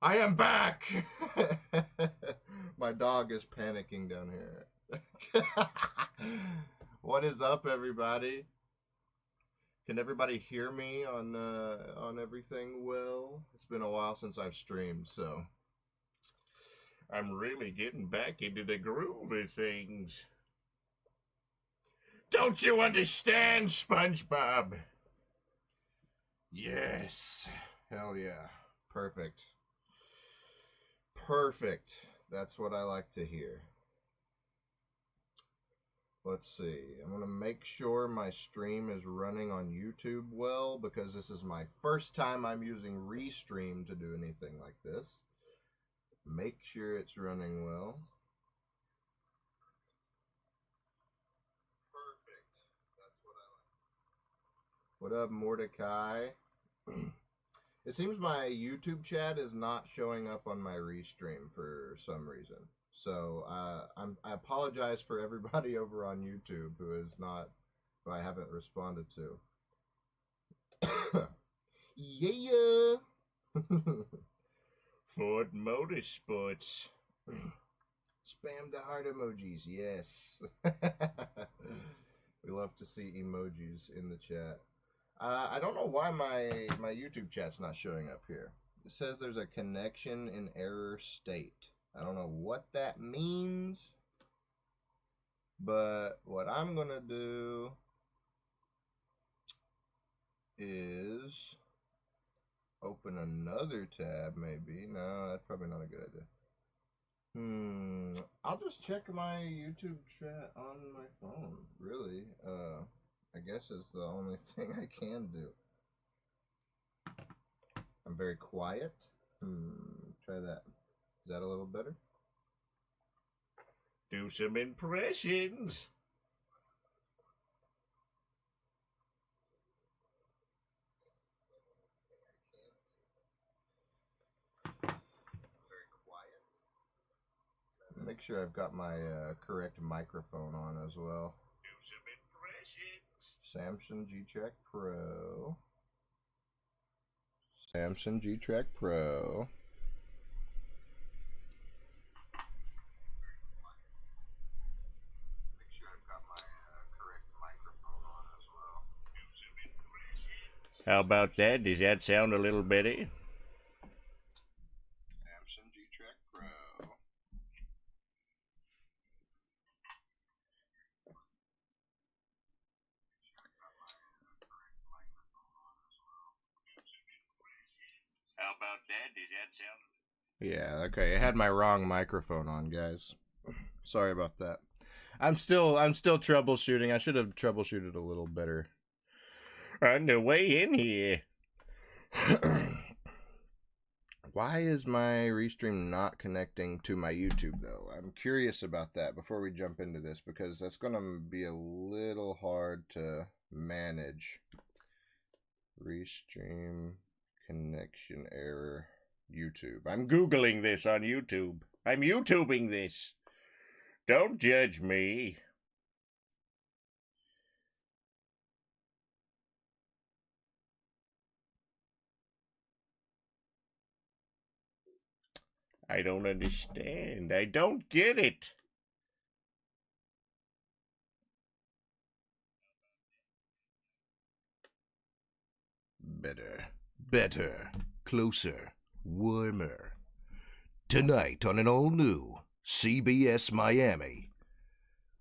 I am back! My dog is panicking down here. What is up, everybody? Can everybody hear me on everything well? It's been a while since I've streamed, so I'm really getting back into the groove of things. Don't you understand, SpongeBob? Yes. Hell yeah. Perfect. Perfect. That's what I like to hear. Let's see. I'm going to make sure my stream is running on YouTube well, because this is my first time I'm using Restream to do anything like this. Make sure it's running well. Perfect. That's what I like. What up, Mordecai? It seems my YouTube chat is not showing up on my Restream for some reason. So I apologize for everybody over on YouTube who I haven't responded to. Yeah. Ford Motorsports. Spam the heart emojis, yes. We love to see emojis in the chat. I don't know why my YouTube chat's not showing up here. It says there's a connection in error state. I don't know what that means, but what I'm gonna do is open another tab, maybe. No, that's probably not a good idea. I'll just check my YouTube chat on my phone, really. I guess it's the only thing I can do. I'm very quiet. Try that. Is that a little better? Do some impressions. Very quiet. Make sure I've got my correct microphone on as well. Do some impressions. Samsung G-Track Pro. Samsung G-Track Pro. Make sure I've got my correct microphone on as well. How about that? Does that sound a little better? Samsung G-Track Pro. How about that? Does that sound? Yeah, okay. I had my wrong microphone on, guys. Sorry about that. I'm still troubleshooting. I should have troubleshooted a little better. On the way in here. Why is my Restream not connecting to my YouTube, though? I'm curious about that before we jump into this, because that's going to be a little hard to manage. Restream connection error YouTube. I'm Googling this on YouTube. I'm YouTubing this. Don't judge me. I don't understand. I don't get it. Better, closer, warmer. Tonight on an all-new CBS Miami.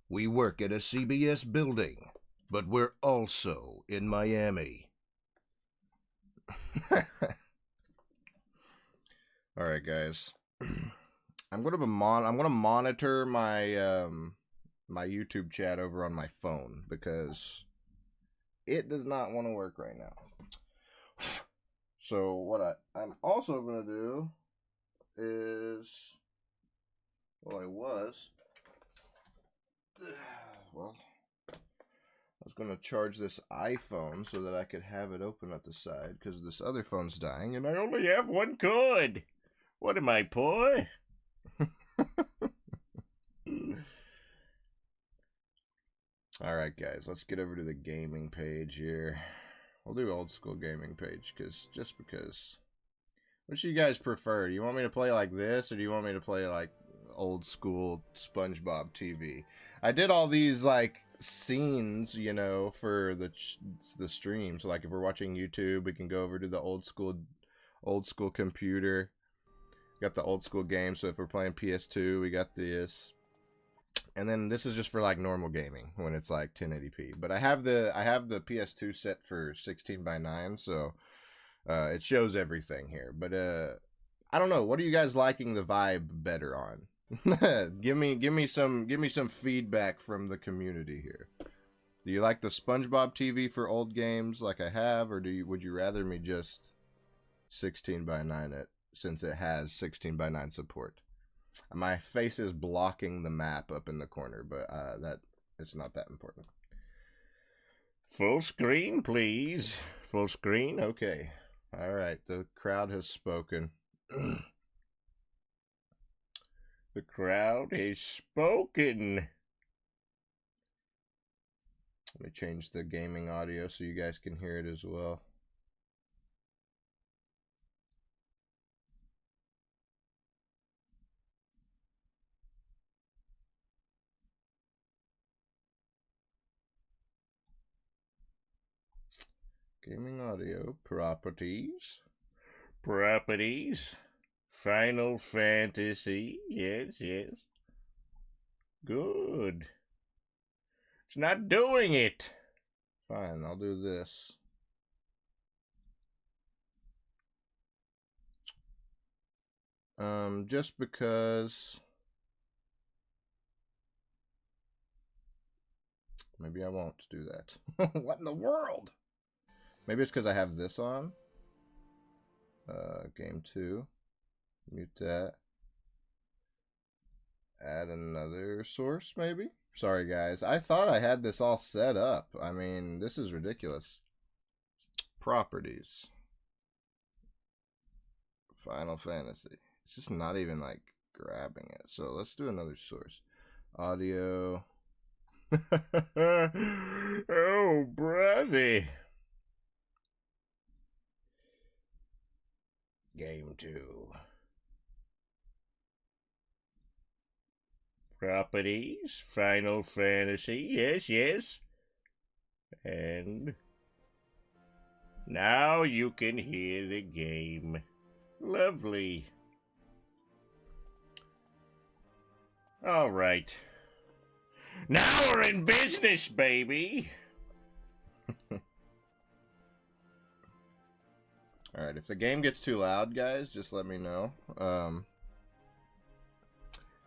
We work at a CBS building, but we're also in Miami. All right, guys. I'm gonna monitor my my YouTube chat over on my phone, because it does not want to work right now. So what I'm also gonna do is Well, I was. Well, I was going to charge this iPhone so that I could have it open at the side because this other phone's dying and I only have one cord. What am I, poor? Alright, guys, let's get over to the gaming page here. We'll do old school gaming page just because. What do you guys prefer? Do you want me to play like this or do you want me to play like old school SpongeBob TV? I did all these like scenes, you know, for the stream. So like if we're watching YouTube, we can go over to the old school computer. Got the old school game. So if we're playing PS2, we got this. And then this is just for like normal gaming when it's like 1080p. But I have the PS2 set for 16:9, so it shows everything here. But I don't know. What are you guys liking the vibe better on? give me some feedback from the community here. Do you like the SpongeBob TV for old games like I have, or would you rather me just 16:9 it since it has 16:9 support? My face is blocking the map up in the corner, but that it's not that important. Full screen, please. Full screen? Okay. All right. The crowd has spoken. The crowd has spoken. Let me change the gaming audio so you guys can hear it as well. Gaming audio, properties. Final Fantasy, yes. Good. It's not doing it. Fine, I'll do this. Just because... Maybe I won't do that. What in the world? Maybe it's because I have this on. Game 2. Mute that. Add another source, maybe? Sorry, guys. I thought I had this all set up. I mean, this is ridiculous. Properties. Final Fantasy. It's just not even, like, grabbing it. So let's do another source. Audio. Oh, brother. Game 2. Properties. Final Fantasy. Yes. And now you can hear the game. Lovely. All right. Now we're in business, baby. All right, if the game gets too loud, guys, just let me know.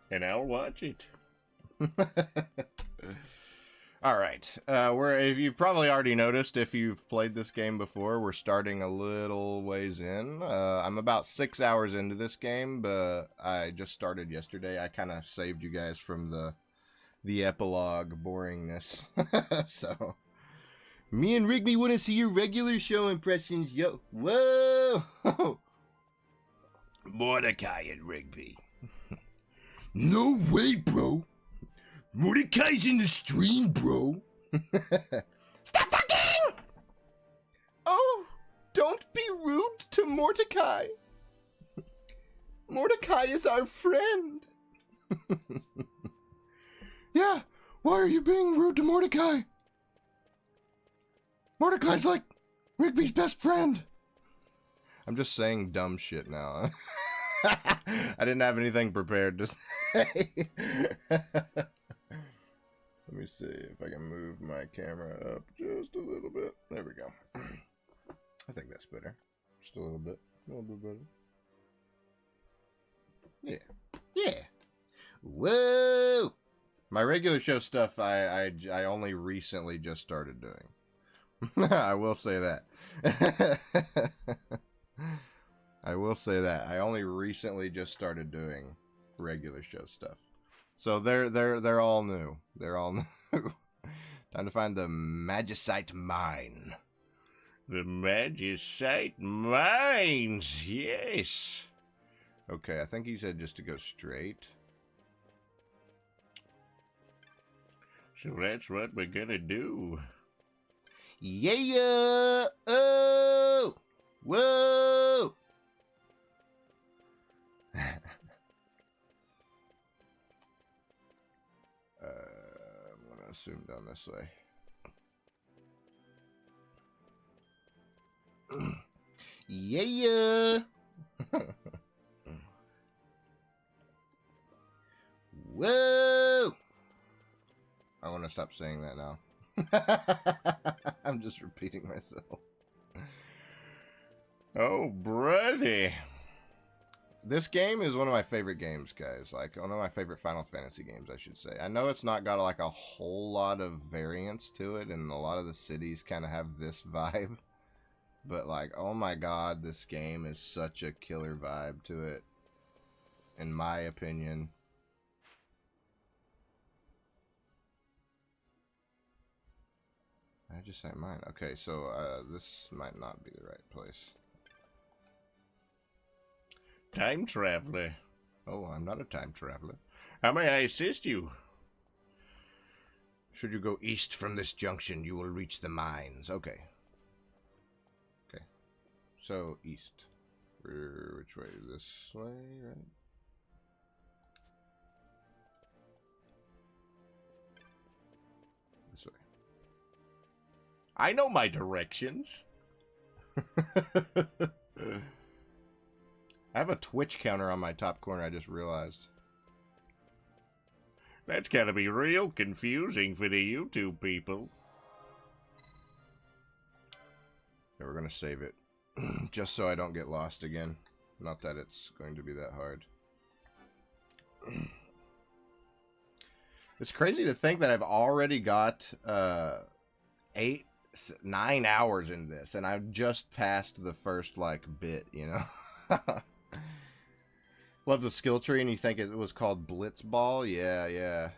And I'll watch it. All right. If you've probably already noticed, if you've played this game before, we're starting a little ways in. I'm about 6 hours into this game, but I just started yesterday. I kind of saved you guys from the epilogue boringness. So, me and Rigby want to see your regular show impressions, yo. Whoa! Mordecai and Rigby. No way, bro. Mordecai's in the stream, bro. Stop talking! Oh, don't be rude to Mordecai. Mordecai is our friend. Yeah, why are you being rude to Mordecai? Mordecai's like Rigby's best friend. I'm just saying dumb shit now. I didn't have anything prepared to say. Let me see if I can move my camera up just a little bit. There we go. I think that's better. Just a little bit better. Yeah. Whoa! My regular show stuff, I only recently just started doing. I will say that. I will say that. I only recently just started doing regular show stuff. So they're all new. They're all new. Time to find the Magicite Mine. The Magicite Mines, yes. Okay, I think he said just to go straight. So that's what we're gonna do. Yeah! Oh! Whoa! I'm gonna assume down this way. Yeah! Whoa! I want to stop saying that now. I'm just repeating myself. Oh, brother. This game is one of my favorite games, guys. Like, one of my favorite Final Fantasy games, I should say. I know it's not got, like, a whole lot of variance to it, and a lot of the cities kind of have this vibe. But, like, oh my god, this game is such a killer vibe to it. In my opinion. I just said mine. Okay, so, this might not be the right place. Time traveler. Oh, I'm not a time traveler. How may I assist you? Should you go east from this junction, you will reach the mines. Okay. Okay. So, east. Which way? This way, right? This way. I know my directions. I have a Twitch counter on my top corner, I just realized. That's gotta be real confusing for the YouTube people. Yeah, we're gonna save it. Just so I don't get lost again. Not that it's going to be that hard. It's crazy to think that I've already got 9 hours in this, and I've just passed the first, like, bit, you know? Love the skill tree, and you think it was called Blitzball? Yeah, yeah.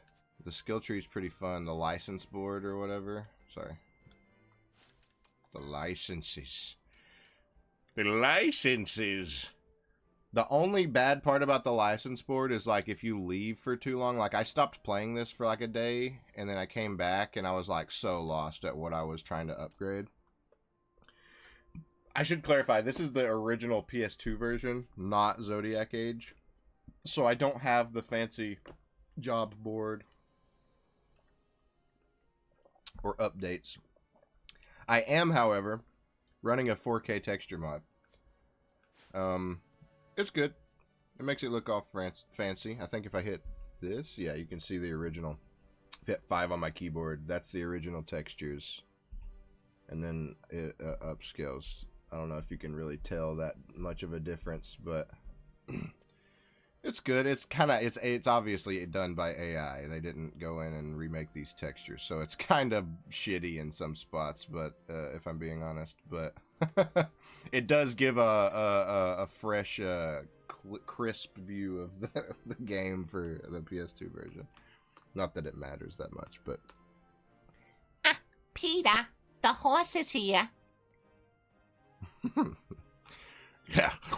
The skill tree is pretty fun. The license board or whatever. Sorry. The licenses. The licenses. The only bad part about the license board is, like, if you leave for too long. Like, I stopped playing this for, like, a day, and then I came back, and I was, like, so lost at what I was trying to upgrade. I should clarify, this is the original PS2 version, not Zodiac Age. So I don't have the fancy job board or updates. I am, however, running a 4K texture mod. It's good. It makes it look all fancy. I think if I hit this, yeah, you can see the original. If I hit 5 on my keyboard, that's the original textures. And then it upscales. I don't know if you can really tell that much of a difference, but it's good. It's kind of, it's obviously done by AI. They didn't go in and remake these textures, so it's kind of shitty in some spots, but if I'm being honest, but it does give a fresh, crisp view of the game for the PS2 version. Not that it matters that much, but... Peter, the horse is here.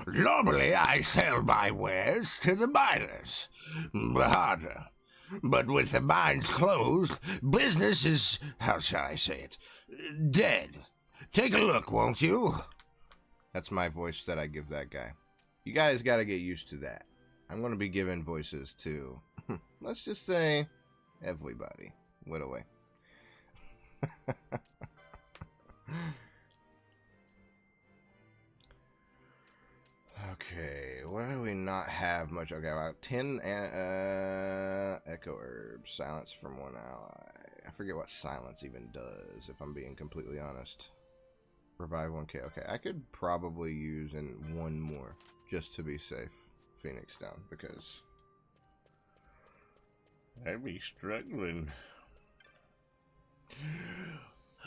Normally I sell my wares to the miners, but with the mines closed, business is, how shall I say it, dead. Take a look, won't you? That's my voice that I give that guy. You guys gotta get used to that. I'm gonna be giving voices to, let's just say, everybody. What away. Okay, why do we not have much? Okay, about 10 echo herbs. Silence from one ally. I forget what silence even does, if I'm being completely honest. Revive 1k. Okay, I could probably use one more, just to be safe. Phoenix down, because... I'd be struggling.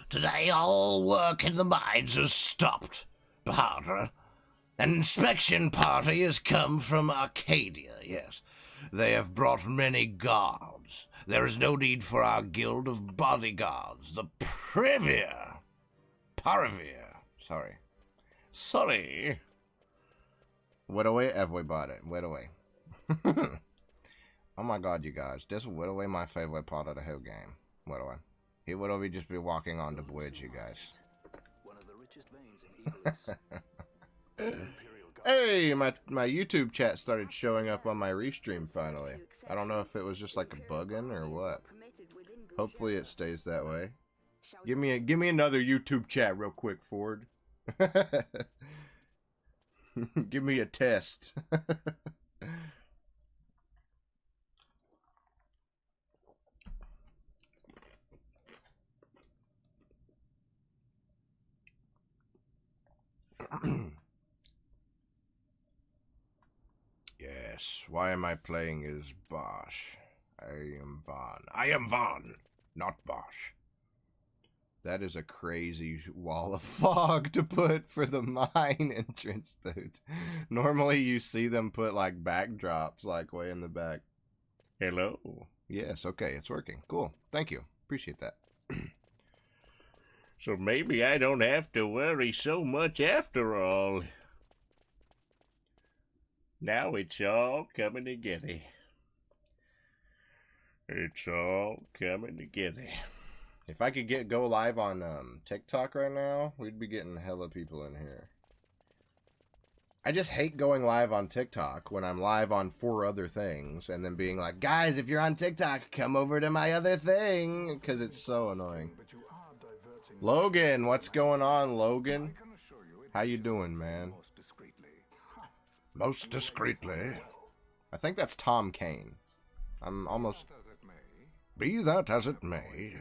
Today all work in the mines has stopped, Bahadra. An inspection party has come from Arcadia, yes. They have brought many guards. There is no need for our guild of bodyguards. The Sorry. Wait away, everybody. Wait away. Oh my god, you guys. This would away my favorite part of the whole game. Wait away. He would always just be walking on the bridge, you guys. One of the richest veins in Eagles. Hey, my YouTube chat started showing up on my restream finally. I don't know if it was just like a bug-in or what. Hopefully it stays that way. Give me another YouTube chat real quick, Ford. Give me a test. Yes, why am I playing as Bosch? I am Von, not Bosch. That is a crazy wall of fog to put for the mine entrance, dude. Normally you see them put like backdrops like way in the back. Hello. Yes, okay, it's working. Cool. Thank you. Appreciate that. So maybe I don't have to worry so much after all. Now it's all coming together. It's all coming together. If I could go live on TikTok right now, we'd be getting hella people in here. I just hate going live on TikTok when I'm live on 4 other things and then being like, guys, if you're on TikTok, come over to my other thing, because it's so annoying. Logan, what's going on, Logan? How you doing, man? Most discreetly. I think that's Tom Kane. I'm almost... Be that as it may.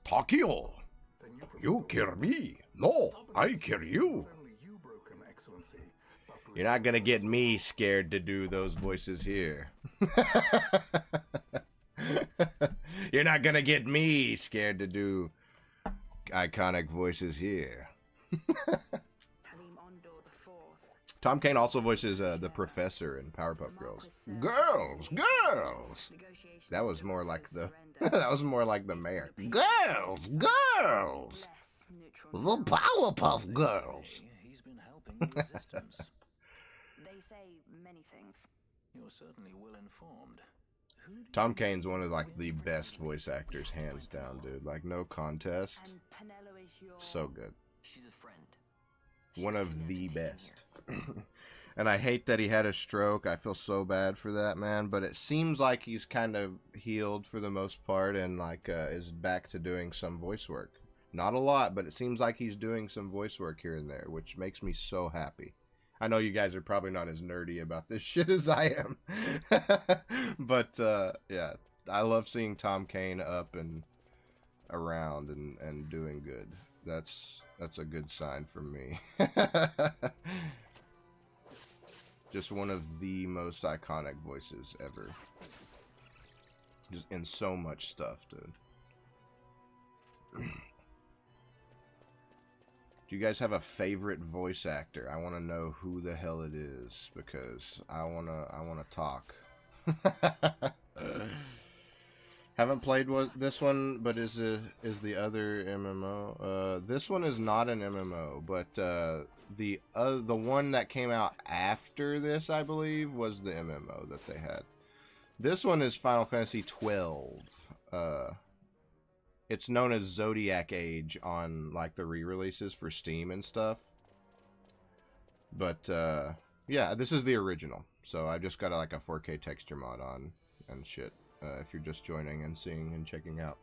Takio, you kill me. No, I kill you. You're not gonna get me scared to do those voices here. You're not gonna get me scared to do iconic voices here. Tom Kane also voices the professor in Powerpuff Girls. Girls. That was more like the that was more like the mayor. Girls. The Powerpuff Girls. He's been helping the resistance. They say many things. You're certainly well informed. Tom Kane's one of like the best voice actors, hands down, dude. Like no contest. So good. She's a friend. One of the best. And I hate that he had a stroke. I feel so bad for that man, but it seems like he's kind of healed for the most part and like is back to doing some voice work. Not a lot, but it seems like he's doing some voice work here and there, which makes me so happy. I know you guys are probably not as nerdy about this shit as I am. But yeah, I love seeing Tom Kane up and around and doing good. That's a good sign for me. Just one of the most iconic voices ever. Just in so much stuff, dude. Do you guys have a favorite voice actor? I want to know who the hell it is because I wanna talk. Haven't played this one, but is the other MMO? This one is not an MMO, but the one that came out after this, I believe, was the MMO that they had. This one is Final Fantasy XII. It's known as Zodiac Age on like the re-releases for Steam and stuff. But yeah, this is the original. So I just got like a 4K texture mod on and shit. If you're just joining and seeing and checking out.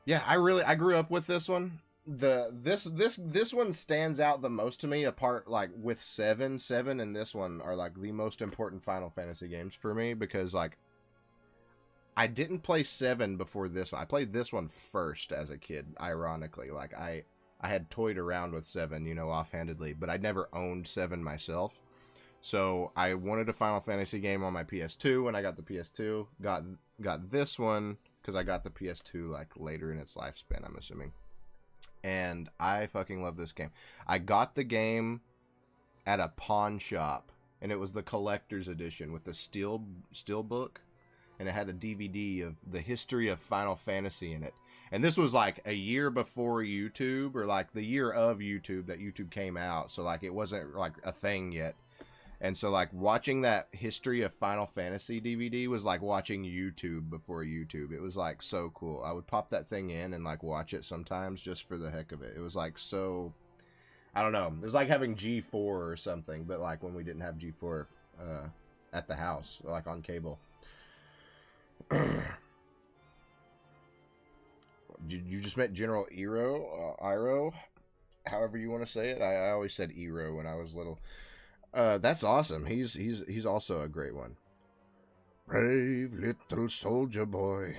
Yeah, I grew up with this one. This one stands out the most to me, apart like with 7 and this one are like the most important Final Fantasy games for me, because like I didn't play 7 before this one. I played this one first as a kid, ironically. Like I had toyed around with 7, you know, offhandedly, but I never owned 7 myself. So I wanted a Final Fantasy game on my PS2 when I got the PS2. Got this one because I got the PS2 like later in its lifespan, I'm assuming. And I fucking love this game. I got the game at a pawn shop and it was the collector's edition with the steel book, and it had a DVD of the history of Final Fantasy in it. And this was like a year before YouTube, or like the year of YouTube that YouTube came out. So like it wasn't like a thing yet. And so like watching that history of Final Fantasy DVD was like watching YouTube before YouTube. It was like so cool. I would pop that thing in and like watch it sometimes just for the heck of it. It was like so, I don't know. It was like having G4 or something, but like when we didn't have G4 at the house, like on cable. You just met General Iro, however you want to say it. I always said Iro when I was little. That's awesome. He's also a great one. Brave little soldier boy.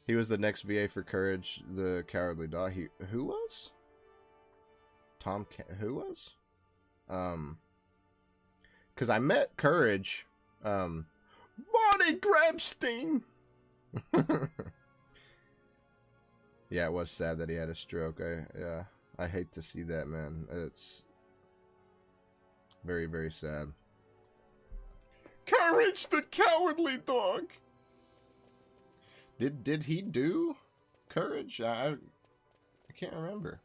He was the next VA for Courage, the Cowardly Dog. Who was? Who was? Because I met Courage. Bonnie Grabstein. Yeah, it was sad that he had a stroke. I hate to see that, man. It's very, very sad. Courage the Cowardly Dog. Did he do Courage? I can't remember.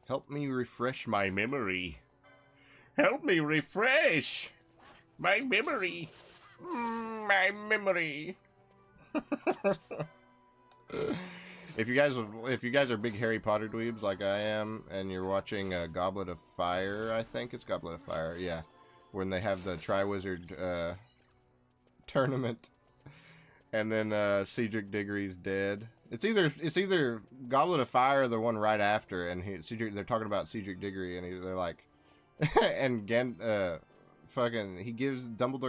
Help me refresh my memory. Help me refresh my memory. My memory. If you guys are big Harry Potter dweebs like I am, and you're watching Goblet of Fire, I think it's Goblet of Fire, yeah, when they have the Triwizard tournament, and then Cedric Diggory's dead. It's either Goblet of Fire or the one right after, and they're talking about Cedric Diggory, and they're like, and Dumbledore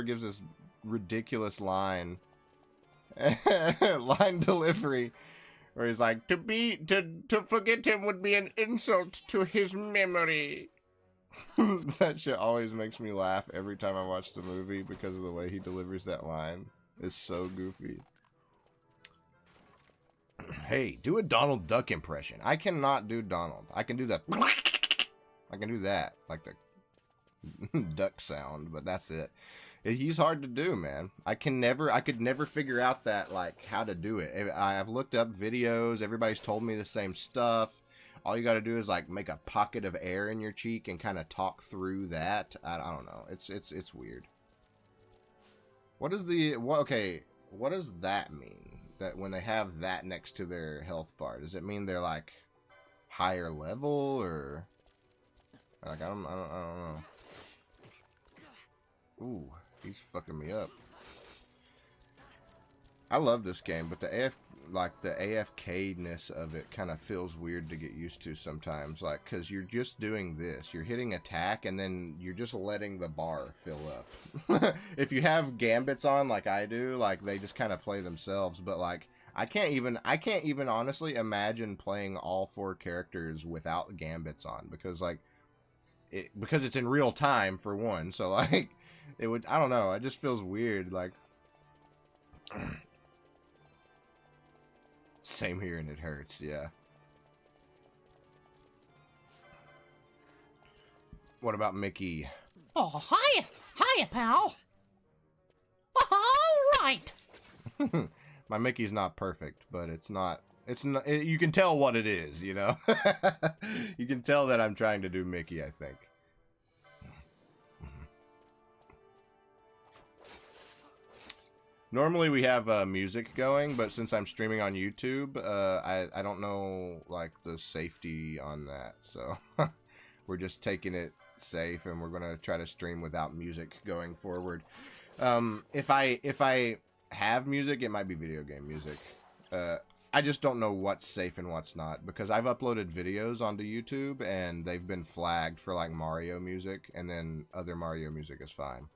gives this ridiculous line delivery where he's like, to forget him would be an insult to his memory. That shit always makes me laugh every time I watch the movie because of the way he delivers that line. It's so goofy. Hey, do a Donald Duck impression. I cannot do Donald. I can do that. I can do that, like the duck sound, but that's it. He's hard to do, man. I could never figure out that, like, how to do it. I've looked up videos. Everybody's told me the same stuff. All you got to do is, like, make a pocket of air in your cheek and kind of talk through that. I don't know. It's weird. What does that mean? That when they have that next to their health bar, does it mean they're, like, higher level, or... Like, I don't know. Ooh, he's fucking me up. I love this game, but the AFK-ness of it kind of feels weird to get used to sometimes. Like, because you're just doing this. You're hitting attack, and then you're just letting the bar fill up. If you have gambits on, like I do, like, they just kind of play themselves. But, like, I can't even honestly imagine playing all 4 characters without gambits on. Because, like, because it's in real time, for one. So, like, it would, I don't know, it just feels weird, like... Same here, and it hurts, yeah. What about Mickey? Oh, hiya, pal. All right. My Mickey's not perfect, but it's not, you can tell what it is, you know? You can tell that I'm trying to do Mickey, I think. Normally we have music going, but since I'm streaming on YouTube, I don't know, like, the safety on that, so we're just taking it safe, and we're gonna try to stream without music going forward. If I have music, it might be video game music. I just don't know what's safe and what's not, because I've uploaded videos onto YouTube, and they've been flagged for, like, Mario music, and then other Mario music is fine.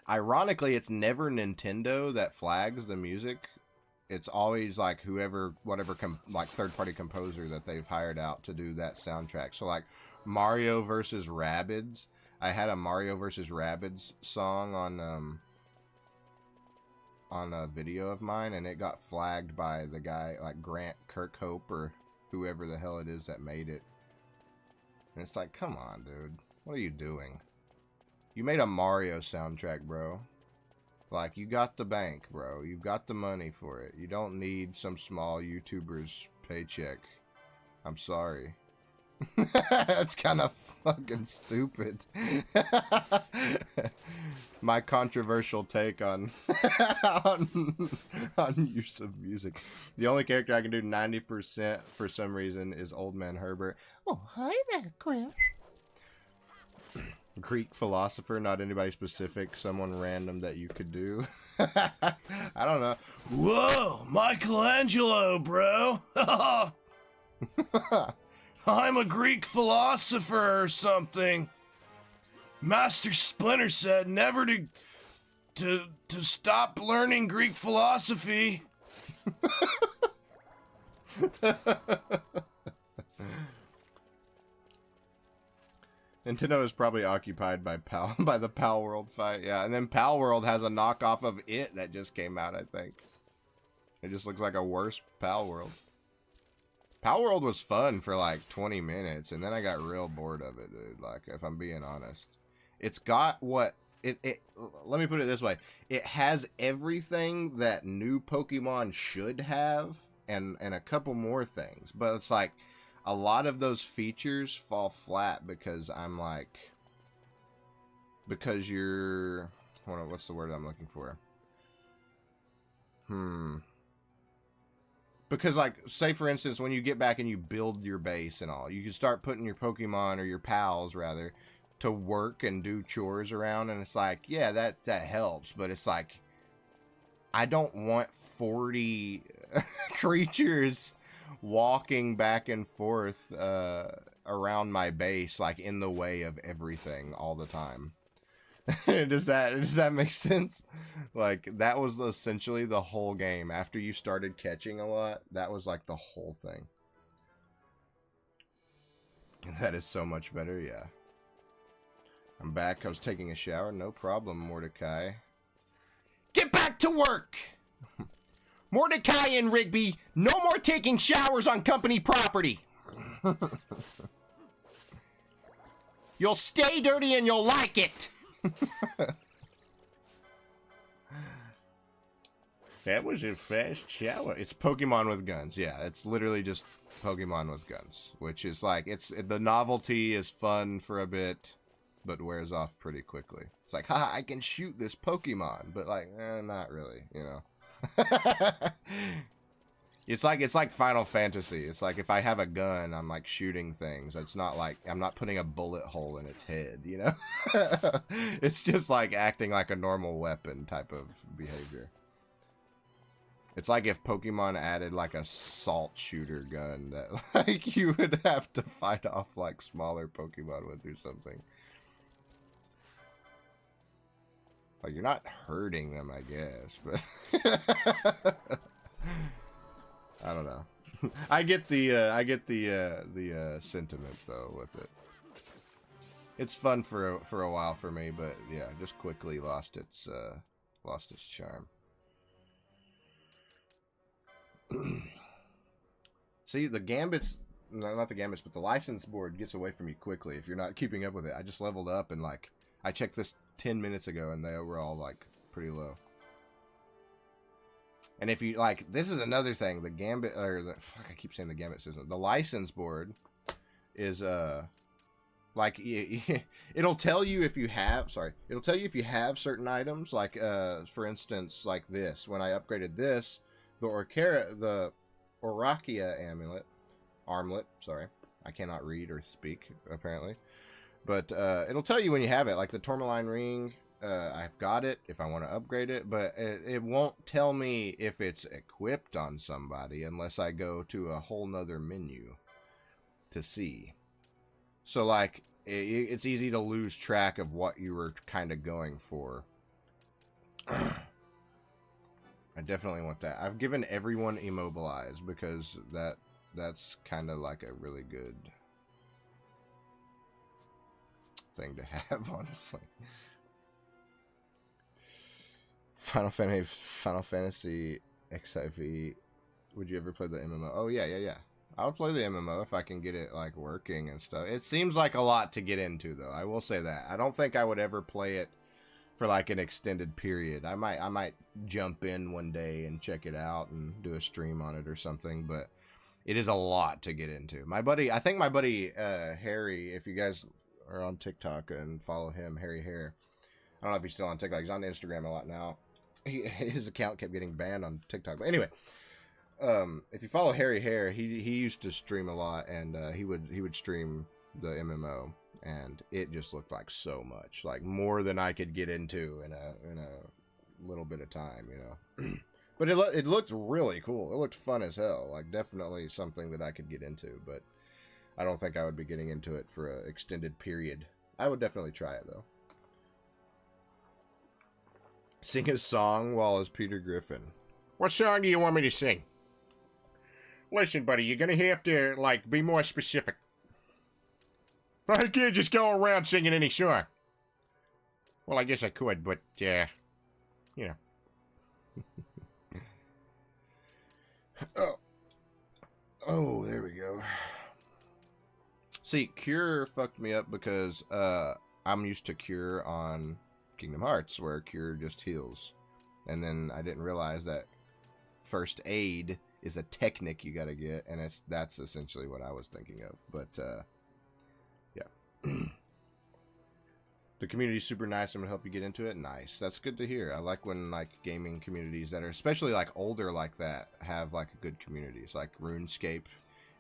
Ironically, it's never Nintendo that flags the music. It's always, like, whatever third-party composer that they've hired out to do that soundtrack. So, like, Mario vs. Rabbids. I had a Mario vs. Rabbids song on on a video of mine, and it got flagged by the guy, like Grant Kirkhope or whoever the hell it is that made it. And it's like, come on, dude. What are you doing? You made a Mario soundtrack, bro. Like, you got the bank, bro. You got the money for it. You don't need some small YouTuber's paycheck. I'm sorry. That's kind of fucking stupid. My controversial take on, on use of music. The only character I can do 90% for some reason is Old Man Herbert. Oh, hi there, Chris. Greek philosopher, not anybody specific, someone random that you could do. I don't know. Whoa, Michelangelo, bro. I'm a Greek philosopher or something. Master Splinter said never to stop learning Greek philosophy. Nintendo is probably occupied by by the Pal World fight, yeah. And then Pal World has a knockoff of it that just came out, I think. It just looks like a worse Pal World. Pal World was fun for like 20 minutes, and then I got real bored of it, dude. Like, if I'm being honest. It's got what... let me put it this way. It has everything that new Pokemon should have, and a couple more things. But it's like... a lot of those features fall flat because I'm like... because you're... hold on, what's the word I'm looking for? Because, like, say, for instance, when you get back and you build your base and all, you can start putting your Pokemon, or your pals, rather, to work and do chores around, and it's like, yeah, that helps, but it's like, I don't want 40 creatures walking back and forth around my base, like, in the way of everything all the time. Does that make sense? Like, that was essentially the whole game. After you started catching a lot, that was like the whole thing. That is so much better, yeah. I'm back. I was taking a shower. No problem, Mordecai. Get back to work! Mordecai and Rigby, no more taking showers on company property. You'll stay dirty and you'll like it. That was a fast shower. It's Pokemon with guns. Yeah, it's literally just Pokemon with guns, which is like, the novelty is fun for a bit, but wears off pretty quickly. It's like, haha, I can shoot this Pokemon, but like, not really, you know. It's like Final Fantasy. It's like, if I have a gun, I'm like shooting things. It's not like I'm not putting a bullet hole in its head, you know. It's just like acting like a normal weapon type of behavior. It's like if Pokemon added like a salt shooter gun that like you would have to fight off like smaller Pokemon with or something. Like, you're not hurting them, I guess, but I don't know. I get the sentiment though with it. It's fun for a while for me, but yeah, just quickly lost its charm. See, the Gambits, no, not the Gambits, but the license board gets away from you quickly if you're not keeping up with it. I just leveled up and like I checked this 10 minutes ago and they were all like pretty low. And if you like, this is another thing, the Gambit, or the, fuck, I keep saying the Gambit system. The license board is like it'll tell you if you have, it'll tell you if you have certain items, like for instance, like this. When I upgraded this, the Orakia armlet, sorry, I cannot read or speak apparently. But it'll tell you when you have it, like the Tourmaline ring. I've got it if I want to upgrade it, but it won't tell me if it's equipped on somebody unless I go to a whole nother menu to see. So like it's easy to lose track of what you were kind of going for. I definitely want that. I've given everyone Immobilize because that's kind of like a really good thing to have, honestly. Final Fantasy XIV. Would you ever play the MMO? Oh yeah. I would play the MMO if I can get it like working and stuff. It seems like a lot to get into, though. I will say that. I don't think I would ever play it for like an extended period. I might jump in one day and check it out and do a stream on it or something, but it is a lot to get into. I think my buddy Harry, if you guys are on TikTok and follow him, Harry Hare. I don't know if he's still on TikTok. He's on Instagram a lot now. His account kept getting banned on TikTok. But anyway, if you follow Harry Hare, he used to stream a lot, and he would stream the MMO, and it just looked like so much, like more than I could get into in a little bit of time, you know. But it looked really cool. It looked fun as hell. Like definitely something that I could get into, but I don't think I would be getting into it for an extended period. I would definitely try it though. Sing a song while as Peter Griffin. What song do you want me to sing? Listen, buddy, you're gonna have to, like, be more specific. I can't just go around singing any song. Well, I guess I could, but, you know. Oh, there we go. See, Cure fucked me up because I'm used to Cure on Kingdom Hearts, where Cure just heals. And then I didn't realize that First Aid is a technique you gotta get, and that's essentially what I was thinking of. But, yeah. The community's super nice. I'm gonna help you get into it. Nice. That's good to hear. I like when, like, gaming communities that are, especially, like, older like that, have, like, good communities. Like RuneScape.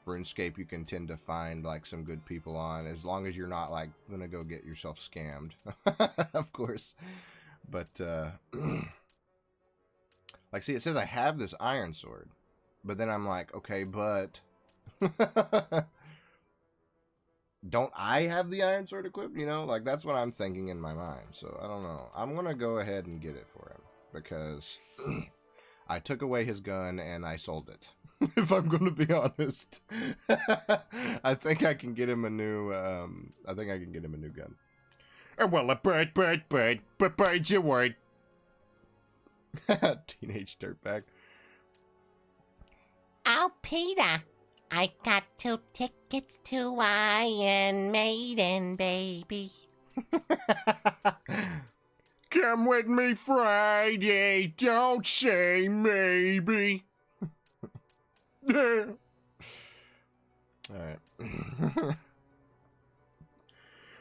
RuneScape, you can tend to find, like, some good people on, as long as you're not, like, gonna go get yourself scammed. Of course. But, like, see, it says I have this iron sword. But then I'm like, okay, but... don't I have the iron sword equipped? You know, like, that's what I'm thinking in my mind. So, I don't know. I'm gonna go ahead and get it for him. Because I took away his gun and I sold it. If I'm gonna be honest. I think I can get him a new, gun. Well, a bird's your word. Teenage dirtbag. Oh, Peter, I got 2 tickets to Iron Maiden, baby. Come with me Friday, don't say maybe. Alright.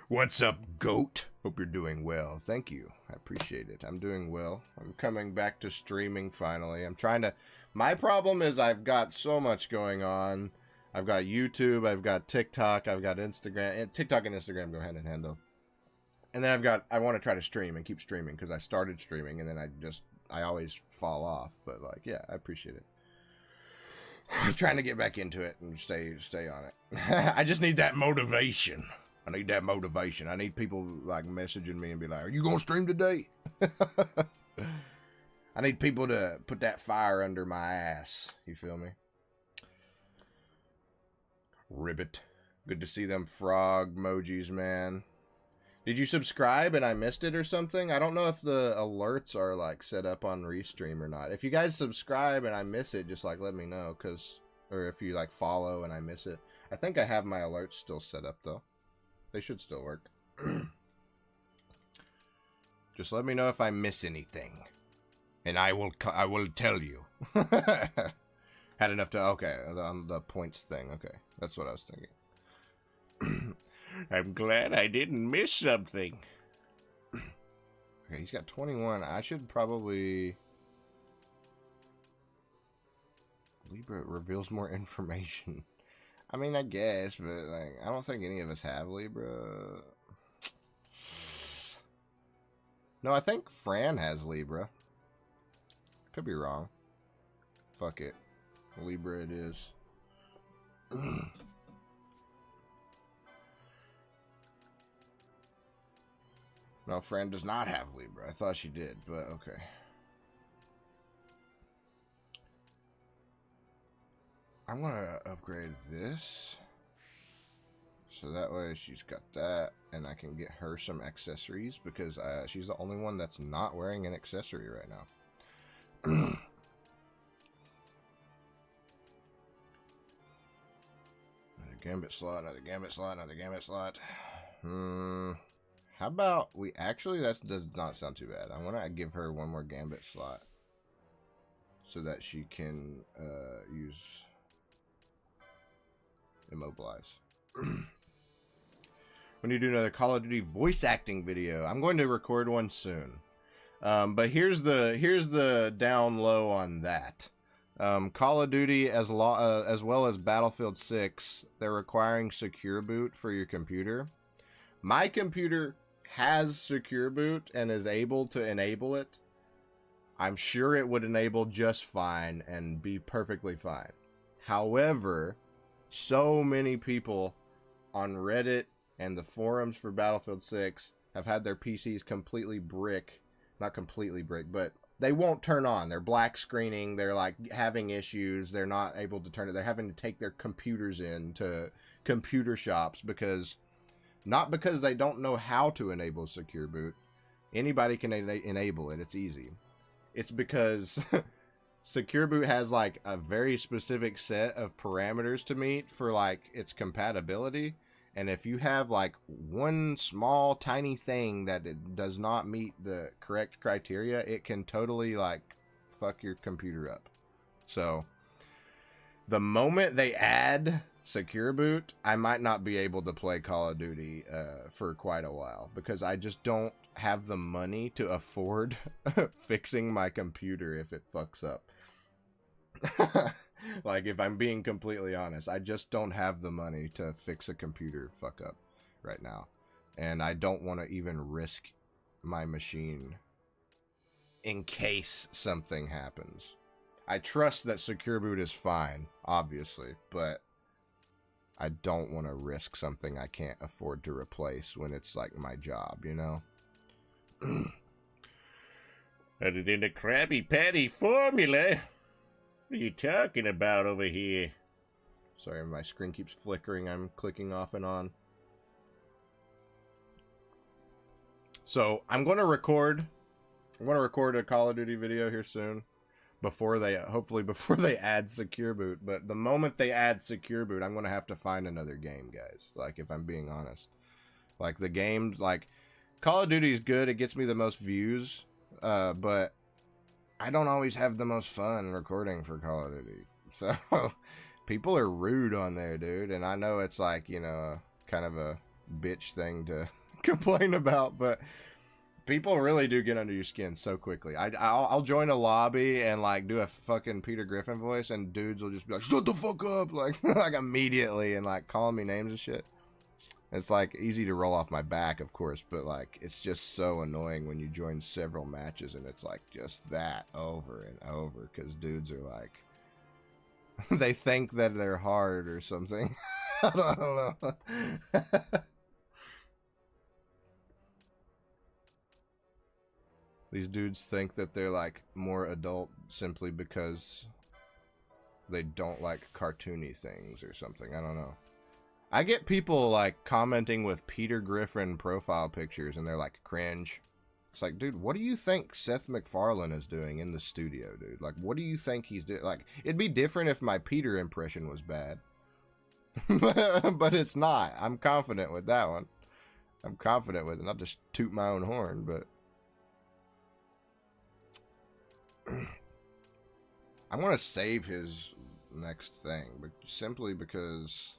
What's up, goat? Hope you're doing well. Thank you. I appreciate it. I'm doing well. I'm coming back to streaming finally. I'm trying to... My problem is I've got so much going on. I've got YouTube, I've got TikTok, I've got Instagram. TikTok and Instagram go hand in hand, though. And then I want to try to stream and keep streaming, because I started streaming, and then I always fall off. But, like, yeah, I appreciate it. I'm trying to get back into it and stay on it. I just need that motivation. I need people, like, messaging me and be like, are you going to stream today? I need people to put that fire under my ass. You feel me? Ribbit. Good to see them frog emojis, man. Did you subscribe and I missed it or something? I don't know if the alerts are, like, set up on Restream or not. If you guys subscribe and I miss it, just, like, let me know. Or if you, like, follow and I miss it. I think I have my alerts still set up, though. They should still work. Just let me know if I miss anything. And I will tell you. Had enough to... Okay, on the points thing. Okay, that's what I was thinking. I'm glad I didn't miss something. Okay, he's got 21. I should probably... Libra reveals more information. I mean, I guess, but, like, I don't think any of us have Libra. No, I think Fran has Libra. Could be wrong. Fuck it. Libra it is. No, Fran does not have Libra. I thought she did, but okay. I'm gonna upgrade this. So that way she's got that, and I can get her some accessories because she's the only one that's not wearing an accessory right now. Another gambit slot, another gambit slot, another gambit slot. How about we actually, that does not sound too bad. I want to give her one more gambit slot so that she can use immobilize. When you do another Call of Duty voice acting video, I'm going to record one soon. But here's the down low on that. Call of Duty as well as Battlefield 6, they're requiring secure boot for your computer. My computer has secure boot and is able to enable it. I'm sure it would enable just fine and be perfectly fine. However, so many people on Reddit and the forums for Battlefield 6 have had their PCs completely brick. Not completely brick, but they won't turn on. They're black screening. They're like having issues. They're not able to turn it. They're having to take their computers in to computer shops because, not because they don't know how to enable secure boot. Anybody can enable it. It's easy. It's because secure boot has like a very specific set of parameters to meet for like its compatibility. And if you have like one small tiny thing that it does not meet the correct criteria, it can totally like fuck your computer up. So the moment they add secure boot, I might not be able to play Call of Duty for quite a while because I just don't have the money to afford fixing my computer if it fucks up. Like, if I'm being completely honest, I just don't have the money to fix a computer fuck up right now. And I don't want to even risk my machine in case something happens. I trust that secure boot is fine, obviously, but I don't want to risk something I can't afford to replace when it's like my job, you know? Other than the Krabby Patty formula. What are you talking about over here? Sorry, my screen keeps flickering. I'm clicking off and on. So I'm going to record a Call of Duty video here soon. Hopefully before they add secure boot. But the moment they add secure boot, I'm going to have to find another game, guys. Like, if I'm being honest. Like, the games, like, Call of Duty is good. It gets me the most views. But I don't always have the most fun recording for Call of Duty. So, people are rude on there, dude. And I know it's like, you know, kind of a bitch thing to complain about, but people really do get under your skin so quickly. I'll join a lobby and, like, do a fucking Peter Griffin voice, and dudes will just be like, shut the fuck up, like, like immediately, and, like, calling me names and shit. It's, like, easy to roll off my back, of course, but, like, it's just so annoying when you join several matches and it's, like, just that over and over, because dudes are, like, they think that they're hard or something. I don't know. These dudes think that they're, like, more adult simply because they don't like cartoony things or something. I don't know. I get people, like, commenting with Peter Griffin profile pictures, and they're like, cringe. It's like, dude, what do you think Seth MacFarlane is doing in the studio, dude? Like, what do you think he's doing? Like, it'd be different if my Peter impression was bad. But it's not. I'm confident with that one. I'm confident with it. Not just toot my own horn, but... I want to save his next thing, but simply because...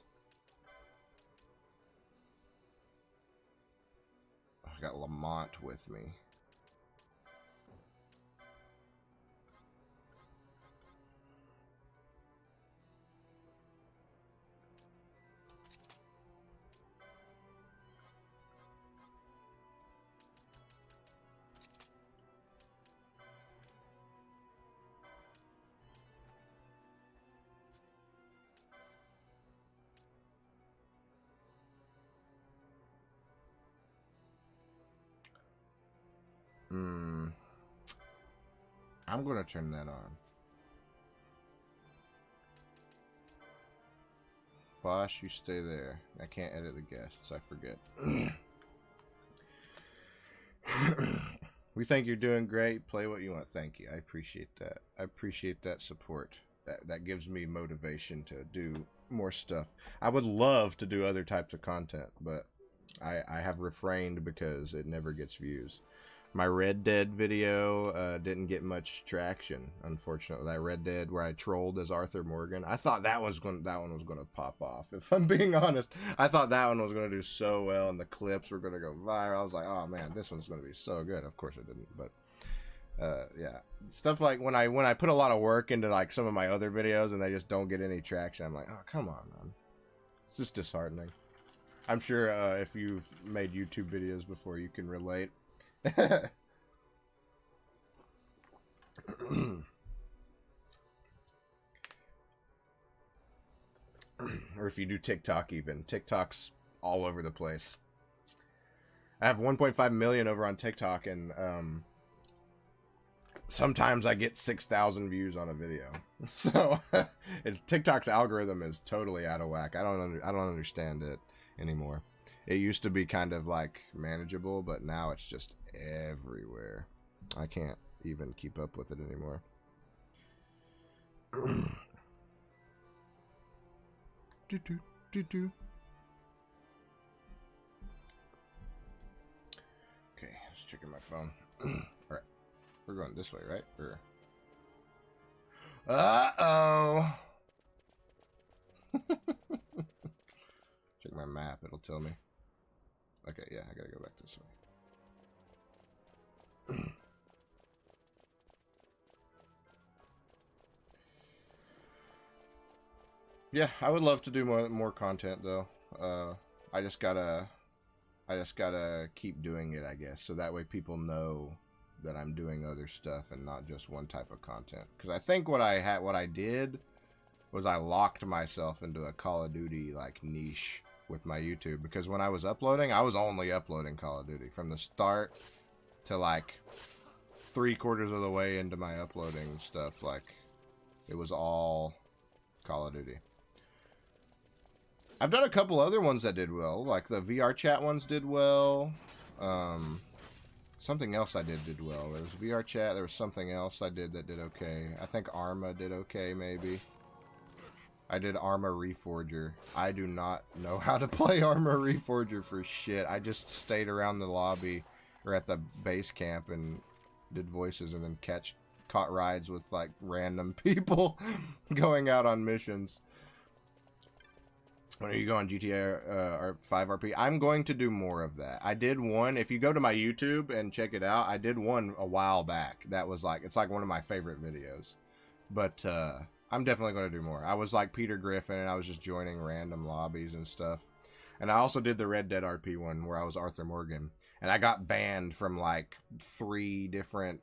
I got Lamont with me. I'm going to turn that on. Bosh, you stay there. I can't edit the guests. I forget. We think you're doing great. Play what you want. Thank you. I appreciate that. I appreciate that support. That gives me motivation to do more stuff. I would love to do other types of content, but I have refrained because it never gets views. My Red Dead video didn't get much traction, unfortunately. That Red Dead where I trolled as Arthur Morgan, I thought that one was going to pop off. If I'm being honest, I thought that one was going to do so well, and the clips were going to go viral. I was like, oh man, this one's going to be so good. Of course it didn't, but yeah, stuff like when I put a lot of work into like some of my other videos and they just don't get any traction, I'm like, oh come on, man, it's just disheartening. I'm sure if you've made YouTube videos before, you can relate. Or if you do TikTok, even TikTok's all over the place. I have 1.5 million over on TikTok, and sometimes I get 6,000 views on a video. So TikTok's algorithm is totally out of whack. I don't understand it anymore. It used to be kind of like manageable, but now it's just everywhere. I can't even keep up with it anymore. Okay, just checking my phone. Alright. We're going this way, right? Or... Uh-oh! Check my map, it'll tell me. Okay, yeah, I gotta go back this way. Yeah, I would love to do more content though. I just gotta keep doing it, I guess, so that way people know that I'm doing other stuff and not just one type of content. Because I think what I did was I locked myself into a Call of Duty like niche with my YouTube, because when I was uploading, I was only uploading Call of Duty from the start to like 3/4 of the way into my uploading stuff. Like, it was all Call of Duty. I've done a couple other ones that did well, like the VR chat ones did well. Something else I did well. There was VR chat, there was something else I did that did okay. I think Arma did okay, maybe. I did Arma Reforger. I do not know how to play Arma Reforger for shit. I just stayed around the lobby or at the base camp and did voices, and then caught rides with like random people going out on missions. When are you going GTA 5 RP? I'm going to do more of that. I did one. If you go to my YouTube and check it out, I did one a while back. That was like, it's like one of my favorite videos. But I'm definitely going to do more. I was like Peter Griffin, and I was just joining random lobbies and stuff. And I also did the Red Dead RP one where I was Arthur Morgan. And I got banned from like 3 different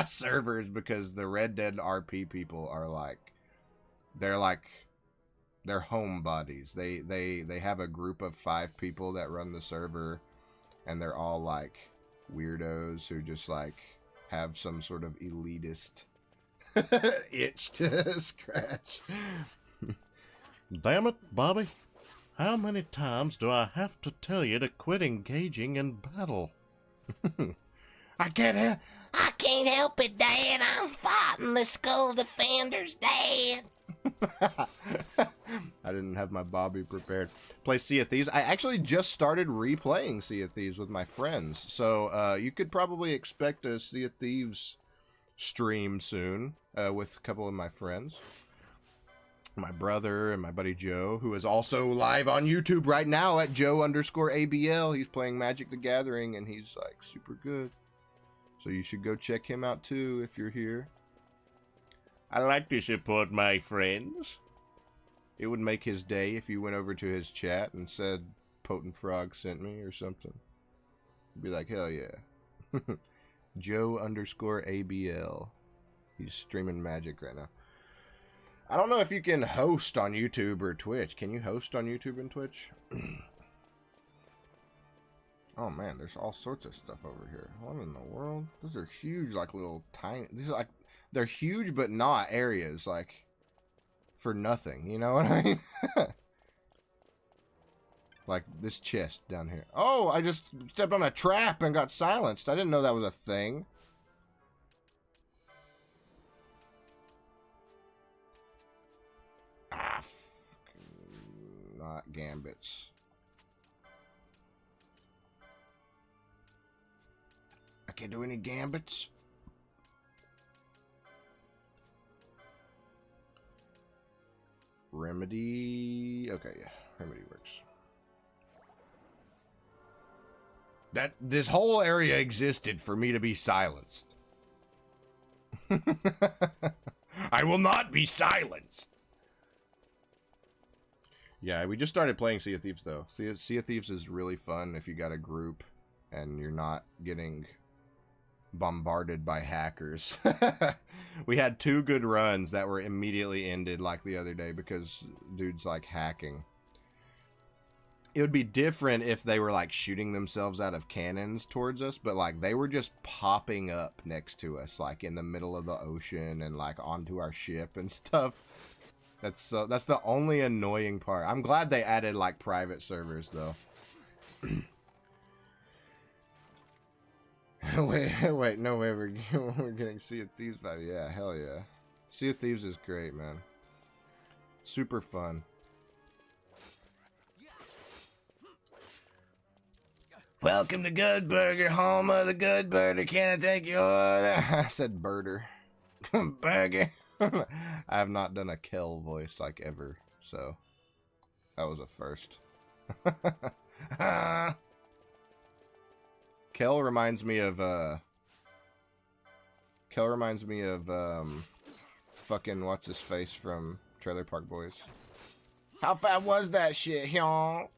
servers because the Red Dead RP people are like, they're homebodies. They have a group of 5 people that run the server, and they're all like weirdos who just like have some sort of elitist itch to scratch. Damn it, Bobby. How many times do I have to tell you to quit engaging in battle? I can't help it, Dad. I'm fighting the school defenders, Dad. I didn't have my Bobby prepared. Play Sea of Thieves. I actually just started replaying Sea of Thieves with my friends, so you could probably expect a Sea of Thieves stream soon with a couple of my friends. My brother and my buddy Joe, who is also live on YouTube right now at Joe_ABL. He's playing Magic the Gathering, and he's like super good. So you should go check him out too if you're here. I like to support my friends. It would make his day if you went over to his chat and said Potent Frog sent me or something. He'd be like, hell yeah. Joe_ABL. He's streaming Magic right now. I don't know if you can host on YouTube or Twitch. Can you host on YouTube and Twitch? Oh man, there's all sorts of stuff over here. What in the world? Those are huge, like little tiny. These are like, they're huge but not areas, like for nothing. You know what I mean? Like this chest down here. Oh, I just stepped on a trap and got silenced. I didn't know that was a thing. Ah, not gambits. I can't do any gambits. Remedy. Okay, yeah, remedy works. That this whole area existed for me to be silenced. I will not be silenced. Yeah, we just started playing Sea of Thieves though. Sea of Thieves is really fun if you got a group and you're not getting bombarded by hackers. We had 2 good runs that were immediately ended like the other day because dudes like hacking. It would be different if they were like shooting themselves out of cannons towards us, but like they were just popping up next to us, like in the middle of the ocean and like onto our ship and stuff. That's the only annoying part. I'm glad they added like private servers though. wait, no way we're getting Sea of Thieves out. Yeah, hell yeah. Sea of Thieves is great, man. Super fun. Welcome to Good Burger, home of the Good Burger. Can I take your order? I said birder. Burger. I have not done a Kel voice like ever, so that was a first. Kel reminds me of fucking what's his face from Trailer Park Boys. How fat was that shit, y'all?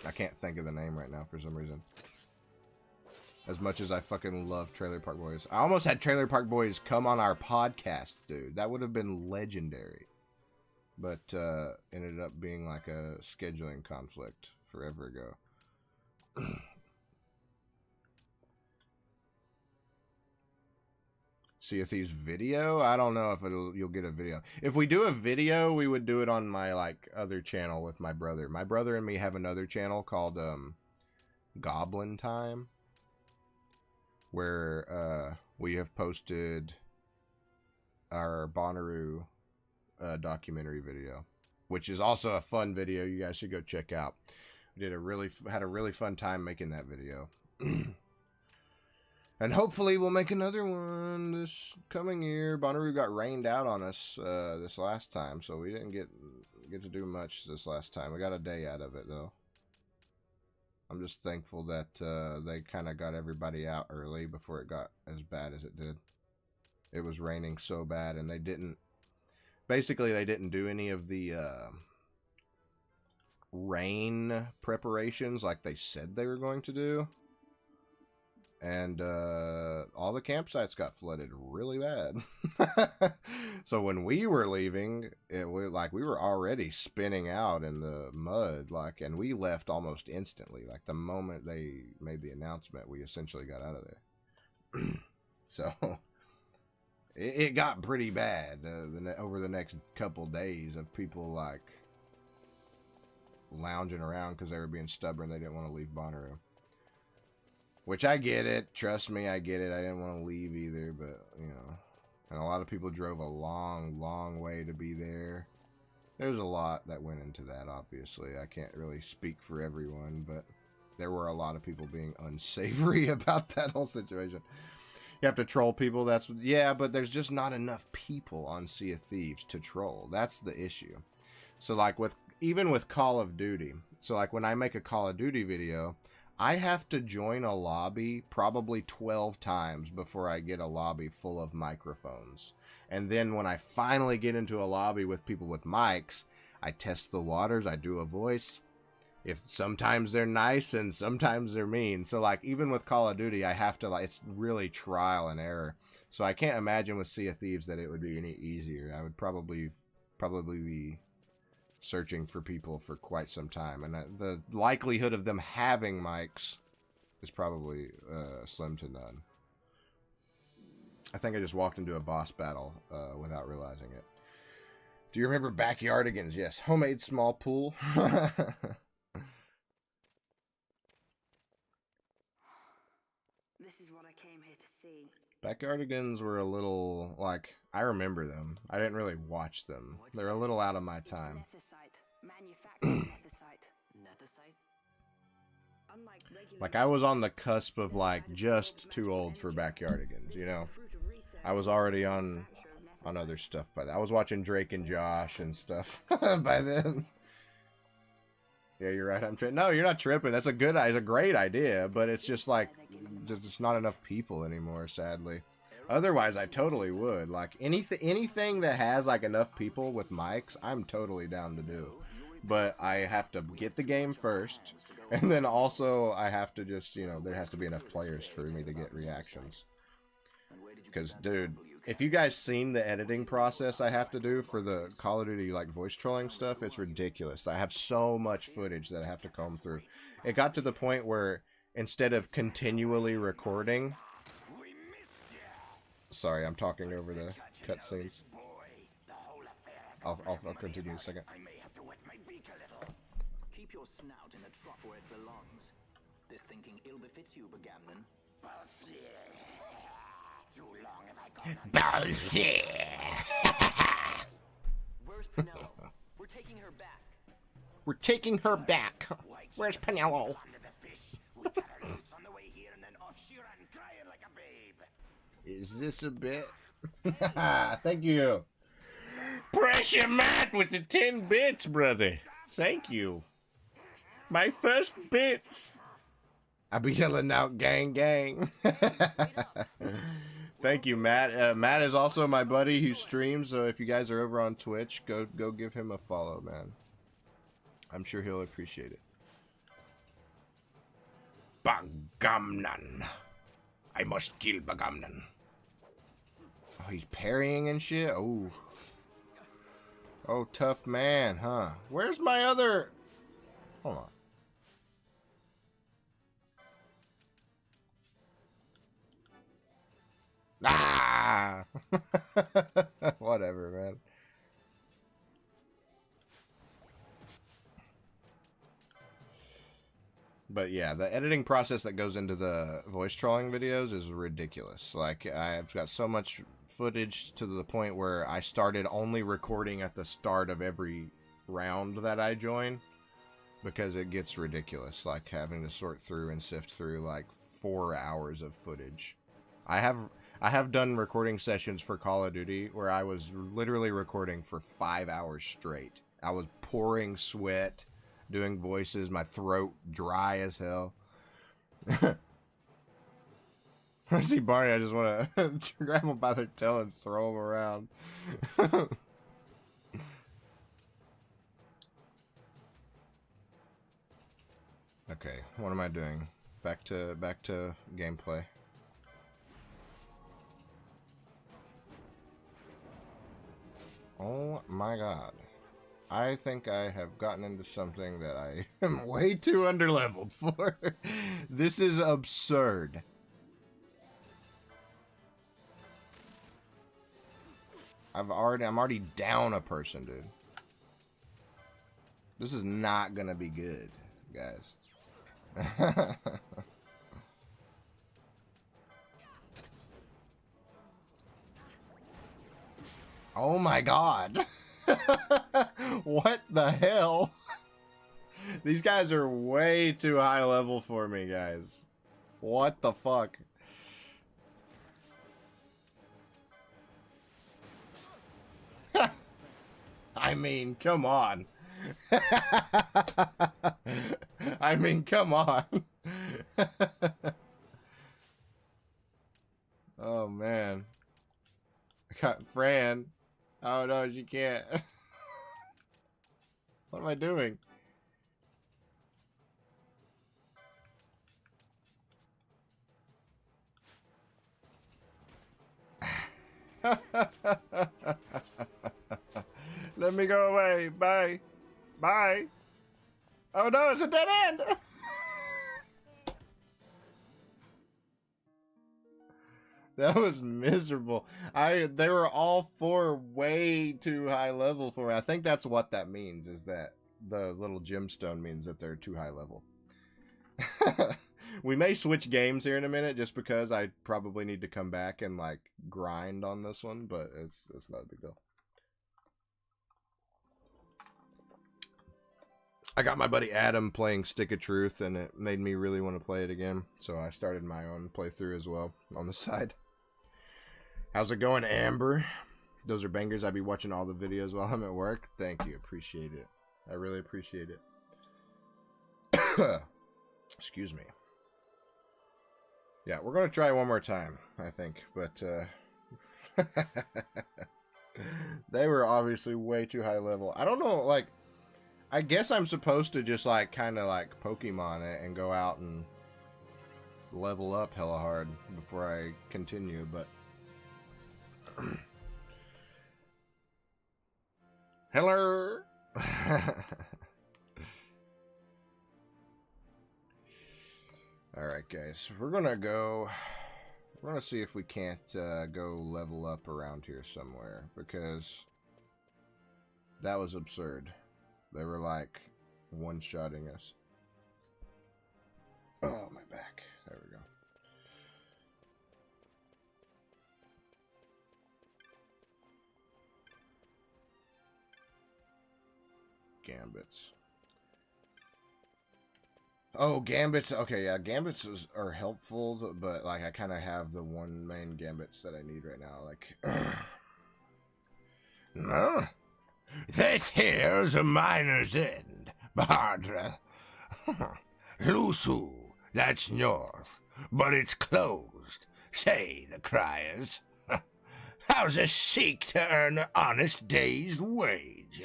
I can't think of the name right now for some reason. As much as I fucking love Trailer Park Boys. I almost had Trailer Park Boys come on our podcast, dude. That would have been legendary. But ended up being like a scheduling conflict forever ago. Sea of Thieves video? I don't know if you'll get a video. If we do a video, we would do it on my like other channel with my brother. My brother and me have another channel called Goblin Time, where we have posted our Bonnaroo documentary video, which is also a fun video. You guys should go check out. We had a really fun time making that video. And hopefully we'll make another one this coming year. Bonnaroo got rained out on us this last time, so we didn't get to do much this last time. We got a day out of it, though. I'm just thankful that they kind of got everybody out early before it got as bad as it did. It was raining so bad, and they didn't do any of the rain preparations like they said they were going to do. And all the campsites got flooded really bad. So when we were leaving, we were already spinning out in the mud, and we left almost instantly. Like the moment they made the announcement, we essentially got out of there. So it got pretty bad over the next couple days of people like lounging around because they were being stubborn. They didn't want to leave Bonnaroo. Which I get it. Trust me, I get it. I didn't want to leave either, but, you know. And a lot of people drove a long, long way to be there. There's a lot that went into that, obviously. I can't really speak for everyone, but there were a lot of people being unsavory about that whole situation. You have to troll people. Yeah, but there's just not enough people on Sea of Thieves to troll. That's the issue. So, like, even with Call of Duty. So, like, when I make a Call of Duty video, I have to join a lobby probably 12 times before I get a lobby full of microphones. And then when I finally get into a lobby with people with mics, I test the waters, I do a voice. If sometimes they're nice and sometimes they're mean. So like even with Call of Duty, I have to it's really trial and error. So I can't imagine with Sea of Thieves that it would be any easier. I would probably be searching for people for quite some time, and the likelihood of them having mics is probably slim to none. I think I just walked into a boss battle without realizing it. Do you remember backyardigans? Yes. Homemade small pool. This is what I came here to see. Backyardigans were a little, like, I remember them. I didn't really watch them. They're a little out of my time. Nethicite. Manufactured nethicite. Nethicite? Unlike regular Like, I was on the cusp of, like, just too old for backyardigans, you know? I was already on other stuff by then. I was watching Drake and Josh and stuff by then. Yeah, you're right. I'm tripping. No, you're not tripping. That's a great idea, but it's just like there's not enough people anymore, sadly. Otherwise, I totally would. Like anything that has like enough people with mics, I'm totally down to do. But I have to get the game first, and then also I have to just, you know, there has to be enough players for me to get reactions. Because, dude, if you guys seen the editing process I have to do for the Call of Duty, like, voice trolling stuff, it's ridiculous. I have so much footage that I have to comb through. It got to the point where, instead of continually recording... Sorry, I'm talking over the cutscenes. I'll continue in a second. Keep your snout in the trough where it belongs. This thinking ill befits you, Bagamnon. Bullshit. Where's Penelope? We're taking her back. We're taking her back. Where's Penelope? Is this a bit? Thank you. Pressure Matt with the 10 bits, brother. Thank you. My first bits. I be yelling out, gang, gang. Thank you, Matt. Matt is also my buddy who streams, so if you guys are over on Twitch, go give him a follow, man. I'm sure he'll appreciate it. Bagamnan. I must kill Bagamnan. Oh, he's parrying and shit? Oh. Oh, tough man, huh? Where's my other... Hold on. Ah! Whatever, man. But yeah, the editing process that goes into the voice trolling videos is ridiculous. Like, I've got so much footage to the point where I started only recording at the start of every round that I join, because it gets ridiculous, like having to sort through and sift through like 4 hours of footage. I have done recording sessions for Call of Duty where I was literally recording for 5 hours straight. I was pouring sweat, doing voices, my throat dry as hell. When I see Barney, I just want to grab him by their tail and throw him around. Okay, what am I doing? Back to gameplay. Oh my god. I think I have gotten into something that I am way too underleveled for. This is absurd. I'm already down a person, dude. This is not gonna be good, guys. Oh my god. What the hell? These guys are way too high level for me, guys. What the fuck? I mean, come on. I mean, come on. Oh, man. I got Fran. Oh, no, she can't. What am I doing? Let me go away. Bye. Bye. Oh no, it's a dead end. That was miserable. They were all four way too high level for me. I think that's what that means, is that the little gemstone means that they're too high level. We may switch games here in a minute just because I probably need to come back and like grind on this one, but it's not a big deal. I got my buddy Adam playing Stick of Truth, and it made me really want to play it again, so I started my own playthrough as well on the side. How's it going, Amber? Those are bangers. I be watching all the videos while I'm at work. Thank you. Appreciate it. I really appreciate it. Excuse me. Yeah, we're going to try one more time, I think. But, they were obviously way too high level. I don't know, like, I guess I'm supposed to just, like, kind of, like, Pokemon it and go out and level up hella hard before I continue, but... Hello. Alright, guys. We're gonna see if we can't go level up around here somewhere, because that was absurd. They were like one-shotting us. Oh, my back. There we go. Gambits. Oh, gambits. Okay, yeah, gambits are helpful, but like I kind of have the one main gambits that I need right now. Like, No, that here's a miner's end, Bardra. Lusu, that's north, but it's closed, say the criers. How's a Sikh to earn an honest day's wage?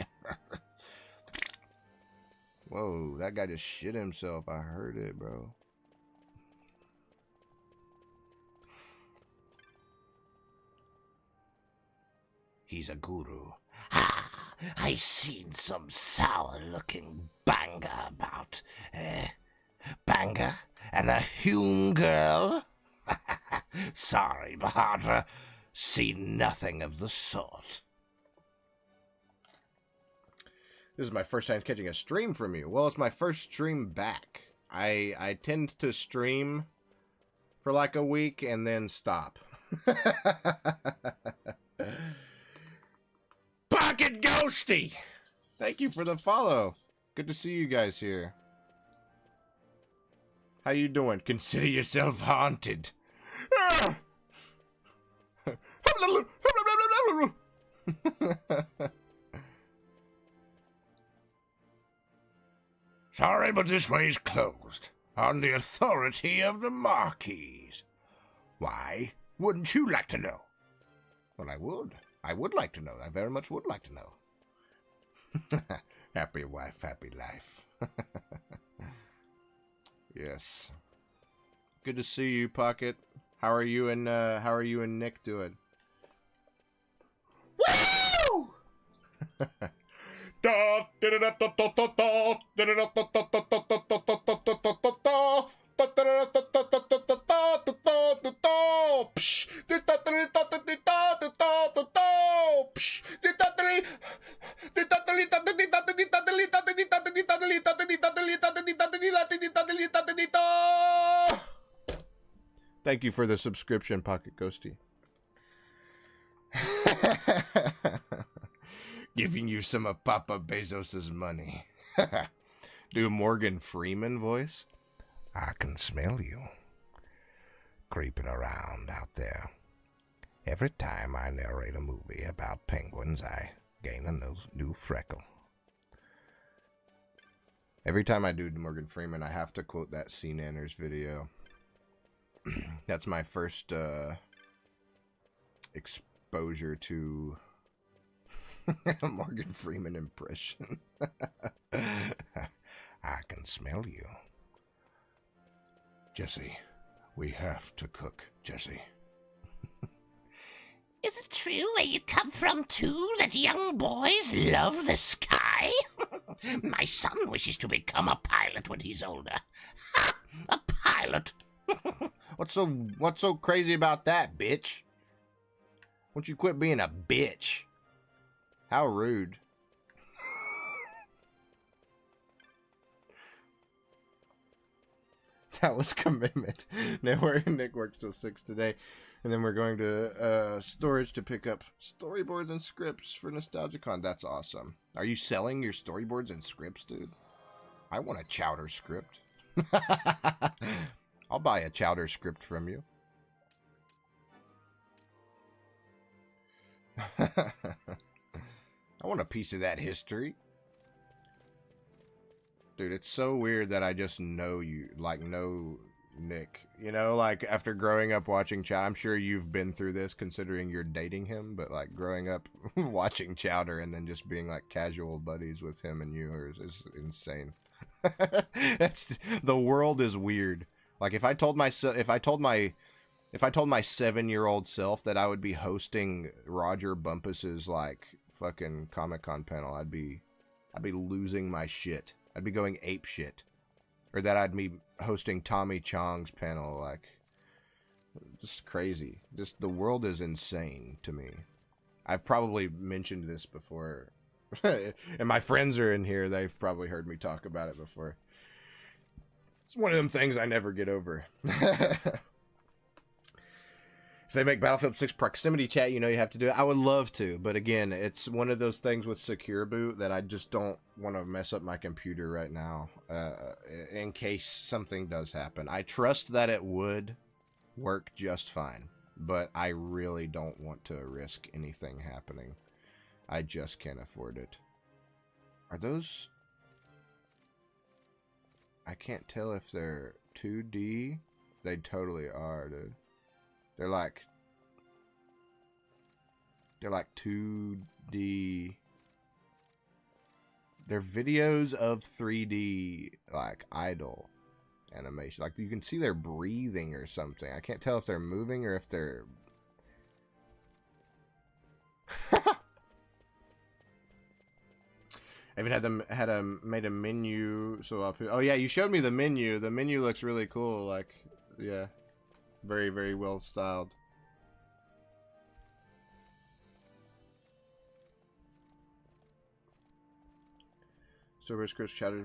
whoa, that guy just shit himself. I heard it, bro. He's a guru. Ah, I seen some sour-looking banga about. Banga and a Hume girl? Sorry, Bardra. Seen nothing of the sort. This is my first time catching a stream from you. Well, it's my first stream back. I tend to stream for like a week and then stop. Pocket Ghosty! Thank you for the follow. Good to see you guys here. How you doing? Consider yourself haunted. Sorry, but this way's closed, on the authority of the Marquis. Why? Wouldn't you like to know? Well, I would. I would like to know. I very much would like to know. Happy wife, happy life. Yes. Good to see you, Pocket. How are you and Nick doing? Woo! Thank you for the subscription, Pocket Ghosty. Giving you some of Papa Bezos's money. Do a Morgan Freeman voice? I can smell you, creeping around out there. Every time I narrate a movie about penguins, I gain a new freckle. Every time I do Morgan Freeman, I have to quote that C Nanners video. That's my first exposure to Morgan Freeman impression. I can smell you. Jesse, we have to cook, Jesse. Is it true where you come from, too, that young boys love the sky? My son wishes to become a pilot when he's older. Ha! A pilot! What's so crazy about that, bitch? Won't you quit being a bitch? How rude. That was commitment. Nick works till 6 today. And then we're going to storage to pick up storyboards and scripts for NostalgiaCon. That's awesome. Are you selling your storyboards and scripts, dude? I want a chowder script. I'll buy a chowder script from you. I want a piece of that history. Dude, it's so weird that I just know you, like, know Nick. You know, like, after growing up watching Chowder, I'm sure you've been through this considering you're dating him, but, like, growing up watching Chowder and then just being, like, casual buddies with him and you is insane. The world is weird. Like, if I told my 7-year-old self that I would be hosting Roger Bumpus's, like, fucking Comic-Con panel, I'd be losing my shit. I'd be going ape shit. Or that I'd be hosting Tommy Chong's panel, like, just crazy. Just, the world is insane to me. I've probably mentioned this before. And my friends are in here, they've probably heard me talk about it before. It's one of them things I never get over. If they make Battlefield 6 proximity chat, you know you have to do it. I would love to, but again, it's one of those things with secure boot that I just don't want to mess up my computer right now, in case something does happen. I trust that it would work just fine, but I really don't want to risk anything happening. I just can't afford it. Are those... I can't tell if they're 2D. They totally are, dude. They're like 2D. They're videos of 3D, like, idle animation. Like, you can see they're breathing or something. I can't tell if they're moving or if they're... I even made a menu. So oh yeah, you showed me the menu. The menu looks really cool. Like, yeah. Very, very well styled. Storyboard scripts, chatter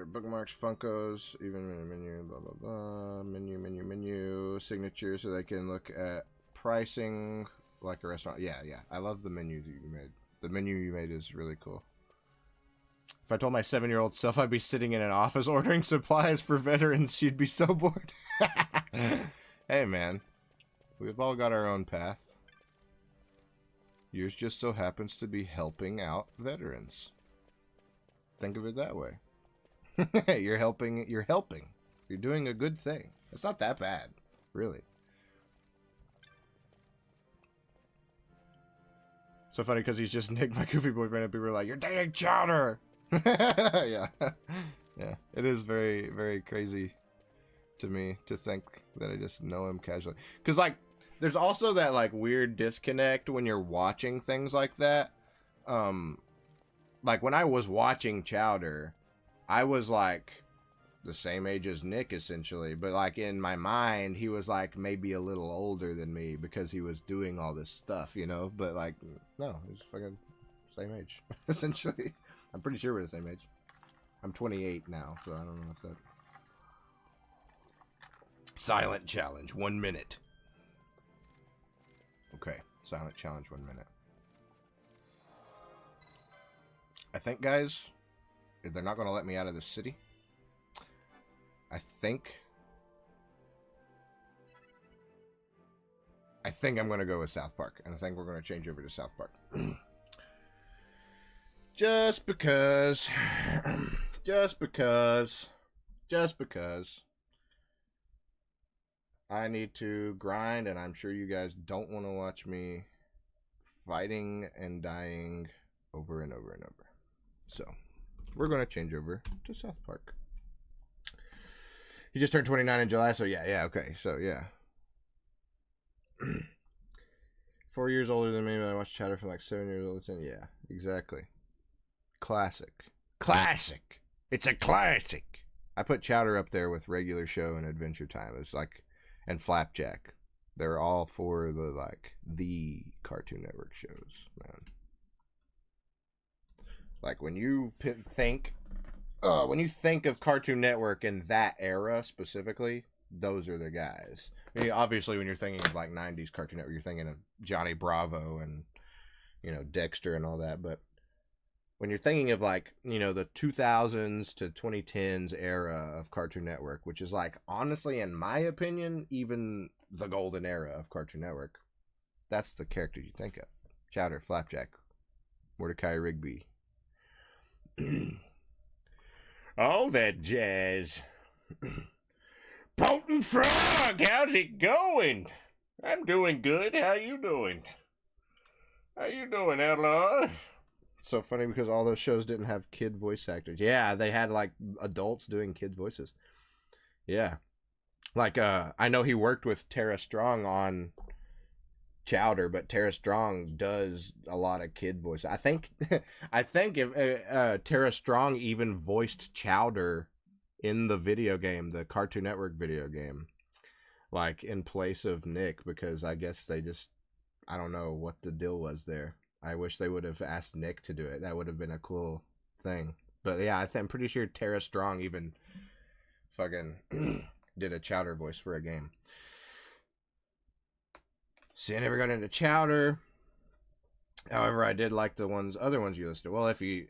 bookmarks, Funkos, even menu, blah blah blah, menu, signature, so they can look at pricing like a restaurant. Yeah, I love the menu that you made. The menu you made is really cool. If I told my 7-year-old self I'd be sitting in an office ordering supplies for veterans, she'd be so bored. Hey man, we've all got our own path. Yours just so happens to be helping out veterans. Think of it that way. You're helping. You're doing a good thing. It's not that bad, really. So funny because he's just Nick, my goofy boyfriend, and people are like, "You're dating Chowder." Yeah, yeah. It is very, very crazy to me to think that I just know him casually. Because, like, there's also that, like, weird disconnect when you're watching things like that. Like, when I was watching Chowder, I was, like, the same age as Nick, essentially. But, like, in my mind, he was, like, maybe a little older than me because he was doing all this stuff, you know? But, like, no, he's fucking same age, essentially. I'm pretty sure we're the same age. I'm 28 now, so I don't know what's that. Silent challenge, 1 minute. Okay, silent challenge, 1 minute. I think, guys, if they're not going to let me out of the city, I think I'm going to go with South Park, and I think we're going to change over to South Park. Just because I need to grind, and I'm sure you guys don't want to watch me fighting and dying over and over and over. So, we're going to change over to South Park. He just turned 29 in July, so yeah, okay, so yeah. 4 years older than me, but I watched Chatter from like 7 years old. Yeah, exactly. Classic. It's a classic. I put Chowder up there with Regular Show and Adventure Time. It's like, and Flapjack. They're all for the Cartoon Network shows, man. Like when you think of Cartoon Network in that era specifically, those are the guys. I mean, obviously, when you're thinking of like '90s Cartoon Network, you're thinking of Johnny Bravo and Dexter and all that. But when you're thinking of like the 2000s to 2010s era of Cartoon Network, which is like honestly, in my opinion, even the golden era of Cartoon Network, that's the character you think of: Chowder, Flapjack, Mordecai Rigby. All that jazz. Potent Frog, how's it going? I'm doing good. How you doing? How you doing, Outlaw? It's so funny because all those shows didn't have kid voice actors. Yeah, they had like adults doing kid voices. Yeah. Like I know he worked with Tara Strong on Chowder, but Tara Strong does a lot of kid voices. I think if Tara Strong even voiced Chowder in the video game, the Cartoon Network video game, like in place of Nick, because I guess I don't know what the deal was there. I wish they would have asked Nick to do it. That would have been a cool thing. But yeah, I'm pretty sure Tara Strong even fucking did a Chowder voice for a game. See, I never got into Chowder. However, I did like the other ones you listed. Well, if you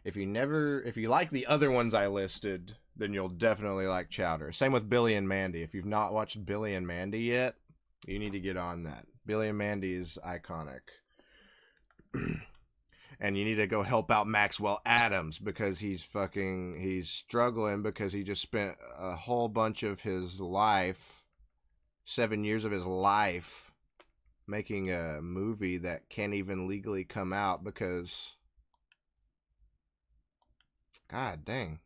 like the other ones I listed, then you'll definitely like Chowder. Same with Billy and Mandy. If you've not watched Billy and Mandy yet, you need to get on that. Billy and Mandy is iconic. And you need to go help out Maxwell Adams because he's struggling because he just spent a whole bunch of his life, 7 years of his life, making a movie that can't even legally come out because, God dang.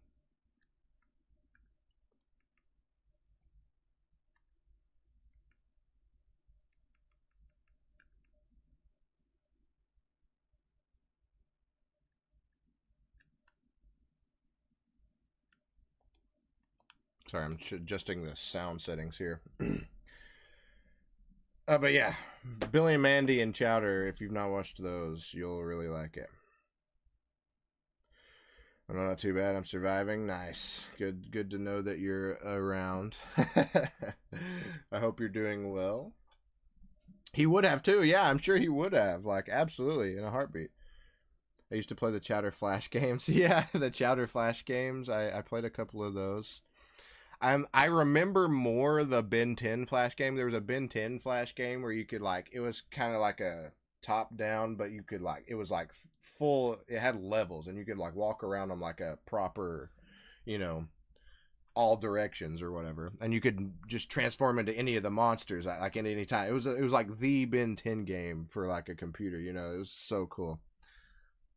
Sorry, I'm adjusting the sound settings here. But yeah, Billy and Mandy and Chowder, if you've not watched those, you'll really like it. I'm not too bad. I'm surviving. Nice. Good to know that you're around. I hope you're doing well. He would have too. Yeah, I'm sure he would have. Like, absolutely, in a heartbeat. I used to play the Chowder Flash games. Yeah, the Chowder Flash games. I played a couple of those. I remember more the Ben 10 Flash game. There was a Ben 10 Flash game where you could it was kind of like a top down, but you could it was like full. It had levels, and you could walk around them like a proper, all directions or whatever, and you could just transform into any of the monsters like at any time. It was like the Ben 10 game for like a computer. It was so cool.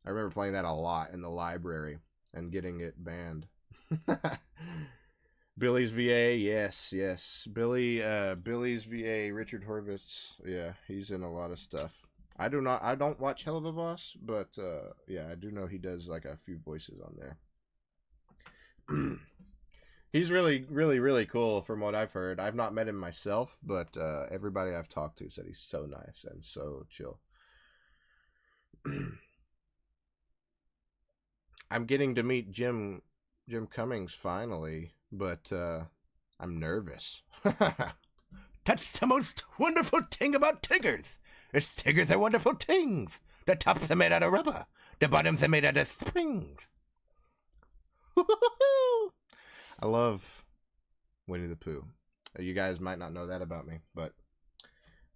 I remember playing that a lot in the library and getting it banned. Billy's VA, yes. Billy's VA, Richard Horvitz, yeah, he's in a lot of stuff. I don't watch Hell of a Boss, but yeah, I do know he does like a few voices on there. He's really, really, really cool from what I've heard. I've not met him myself, but everybody I've talked to said he's so nice and so chill. I'm getting to meet Jim Cummings finally, but I'm nervous. That's the most wonderful thing about Tiggers. Tiggers are wonderful things. The tops are made out of rubber. The bottoms are made out of springs. I love Winnie the Pooh. You guys might not know that about me, but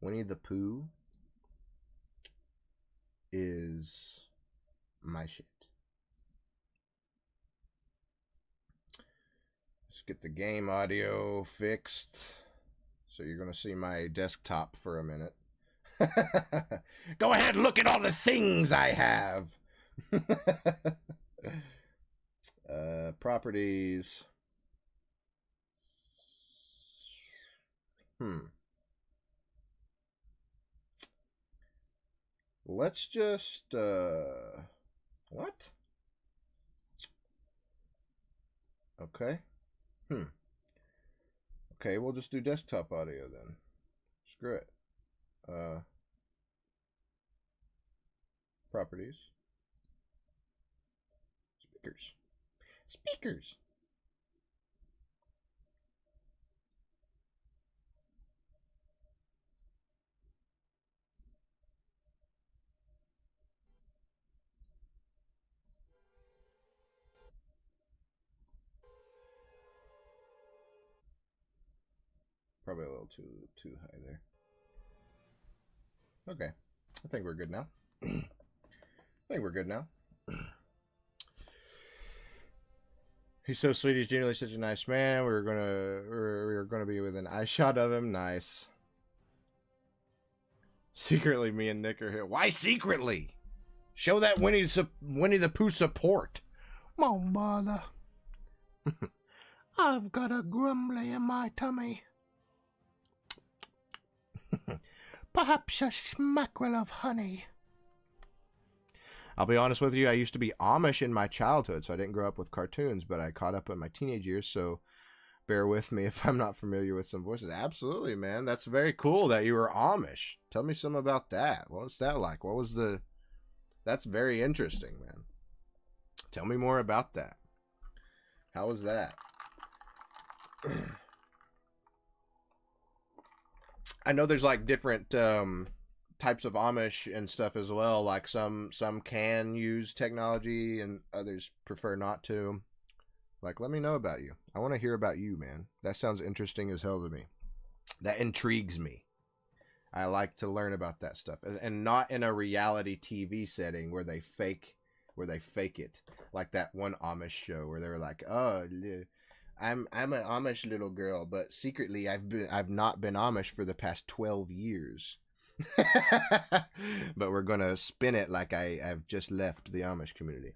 Winnie the Pooh is my shit. Let's get the game audio fixed. So you're going to see my desktop for a minute. Go ahead, look at all the things I have. Properties. Let's just, what? Okay. Okay, we'll just do desktop audio then. Screw it. Properties. Speakers. Speakers. Probably a little too high there. Okay. I think we're good now. I think we're good now. He's so sweet. He's genuinely such a nice man. We were gonna be within eye shot of him. Nice. Secretly, me and Nick are here. Why secretly? Show that Winnie the Pooh support. Won't bother. I've got a grumbly in my tummy. Perhaps a smackerel of honey. I'll be honest with you, I used to be Amish in my childhood, so I didn't grow up with cartoons, but I caught up in my teenage years, so bear with me if I'm not familiar with some voices. Absolutely, man. That's very cool that you were Amish. Tell me some about that. What was that like? That's very interesting, man. Tell me more about that. How was that? I know there's like different types of Amish and stuff as well. Like some can use technology and others prefer not to. Like, let me know about you. I want to hear about you, man. That sounds interesting as hell to me. That intrigues me. I like to learn about that stuff, and not in a reality TV setting where they fake it, like that one Amish show where they were like, "Oh, I'm an Amish little girl, but secretly I've not been Amish for the past 12 years." But we're gonna spin it like I've just left the Amish community.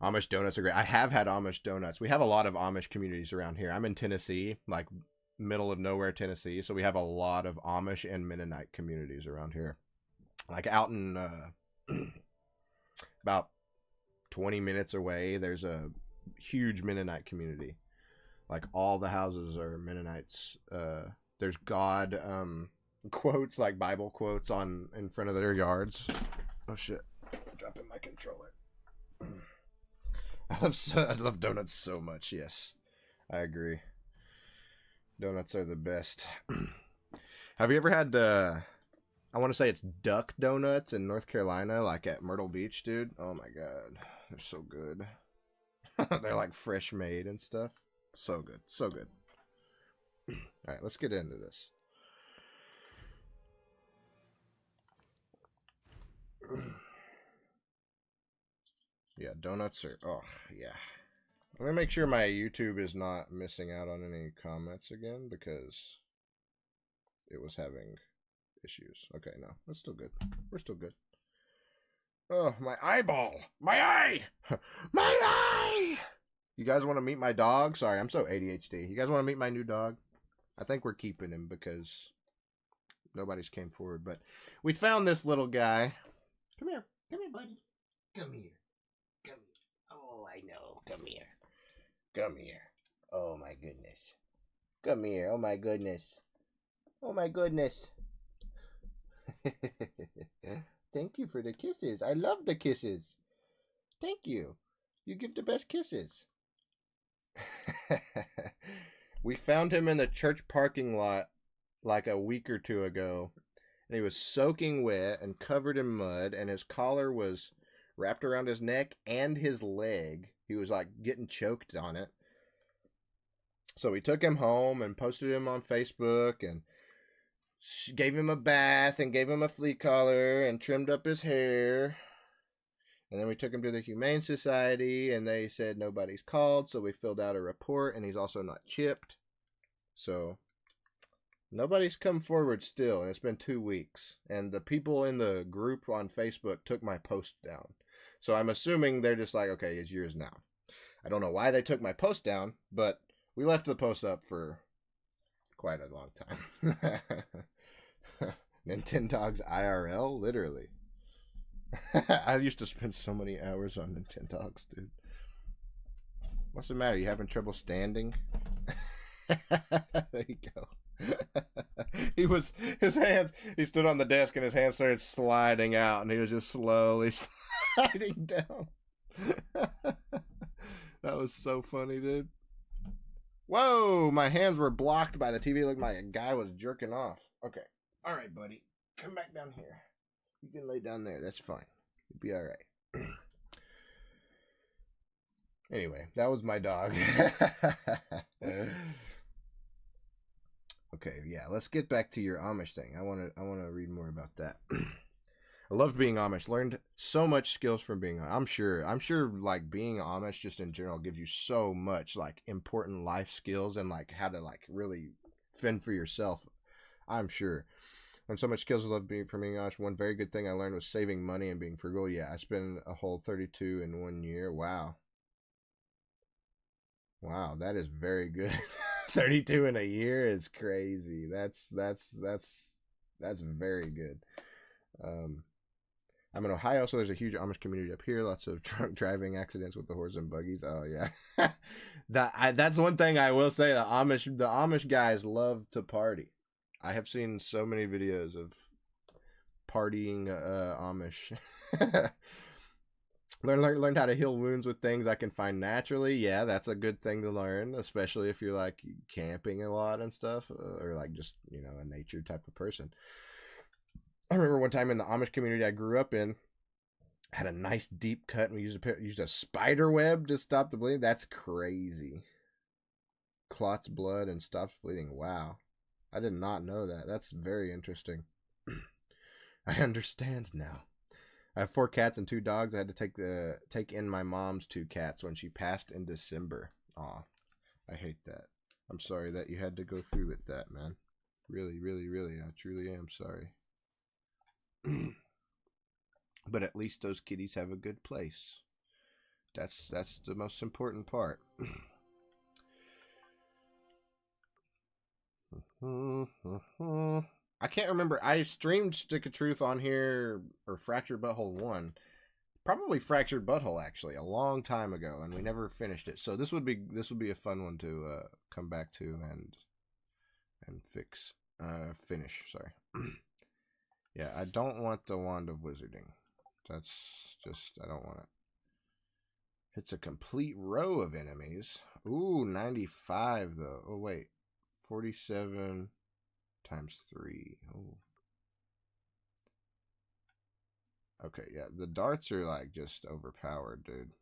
Amish donuts are great. I have had Amish donuts. We have a lot of Amish communities around here. I'm in Tennessee, like middle of nowhere Tennessee, so we have a lot of Amish and Mennonite communities around here. Like out in about 20 minutes away, there's a huge Mennonite community. Like all the houses are Mennonites. There's God quotes, like Bible quotes in front of their yards. Oh shit. I'm dropping my controller. I love donuts so much. Yes, I agree. Donuts are the best. Have you ever had I want to say it's duck donuts in North Carolina, like at Myrtle Beach, dude? Oh my god, they're so good. They're like fresh made and stuff. So good, so good. All right, let's get into this. Yeah, donuts are, oh, yeah. Let me make sure my YouTube is not missing out on any comments again, because it was having issues. Okay, no, that's still good. We're still good. Oh, my eyeball! My eye! My eye! You guys want to meet my dog? Sorry, I'm so ADHD. You guys want to meet my new dog? I think we're keeping him because nobody's came forward, but we found this little guy. Come here, buddy. Come here. Come here. Oh, I know. Come here. Come here. Oh my goodness. Come here. Oh my goodness. Oh my goodness. Thank you for the kisses. I love the kisses. Thank you. You give the best kisses. We found him in the church parking lot like a week or two ago. And he was soaking wet and covered in mud, and his collar was wrapped around his neck and his leg. He was like getting choked on it. So we took him home and posted him on Facebook and gave him a bath and gave him a flea collar and trimmed up his hair. And then we took him to the Humane Society and they said nobody's called. So we filled out a report, and he's also not chipped. So nobody's come forward still, and it's been 2 weeks. And the people in the group on Facebook took my post down. So I'm assuming they're just like, okay, it's yours now. I don't know why they took my post down, but we left the post up for quite a long time. Nintendogs IRL, literally. I used to spend so many hours on Nintendogs, dude. What's the matter? You having trouble standing? There you go. He stood on the desk and his hands started sliding out and he was just slowly sliding down. That was so funny, dude. Whoa, my hands were blocked by the TV. Looked like a guy was jerking off. Okay. All right, buddy. Come back down here. You can lay down there. That's fine. You'll be all right. Anyway, that was my dog. Okay, yeah, let's get back to your Amish thing. I want to read more about that. I loved being Amish. Learned so much skills from being. I'm sure like being Amish just in general gives you so much like important life skills and like how to like really fend for yourself. I'm sure. And so much skills I love being from being Amish. One very good thing I learned was saving money and being frugal. Yeah, I spent a whole 32 in 1 year. Wow. Wow, that is very good. 32 in a year is crazy. That's very good. I'm in Ohio, so there's a huge Amish community up here. Lots of drunk driving accidents with the horse and buggies. Oh yeah, that's one thing I will say. The Amish guys love to party. I have seen so many videos of partying Amish. Learned how to heal wounds with things I can find naturally. Yeah, that's a good thing to learn, especially if you're like camping a lot and stuff, or like just a nature type of person. I remember one time in the Amish community I grew up in, had a nice deep cut, and we used a spider web to stop the bleeding. That's crazy. Clots blood and stops bleeding. Wow, I did not know that. That's very interesting. I understand now. I have 4 cats and 2 dogs. I had to take in my mom's 2 cats when she passed in December. Aw, I hate that. I'm sorry that you had to go through with that, man. Really, really, really, I truly am sorry. But at least those kitties have a good place. That's the most important part. I can't remember. I streamed Stick of Truth on here, or Fractured Butthole 1. Probably Fractured Butthole, actually, a long time ago, and we never finished it. So this would be a fun one to come back to and finish. Sorry. Yeah, I don't want the Wand of Wizarding. That's just, I don't want it. It's a complete row of enemies. Ooh, 95 though. Oh wait, 47 times 3. Oh. Okay, yeah, the darts are like just overpowered, dude.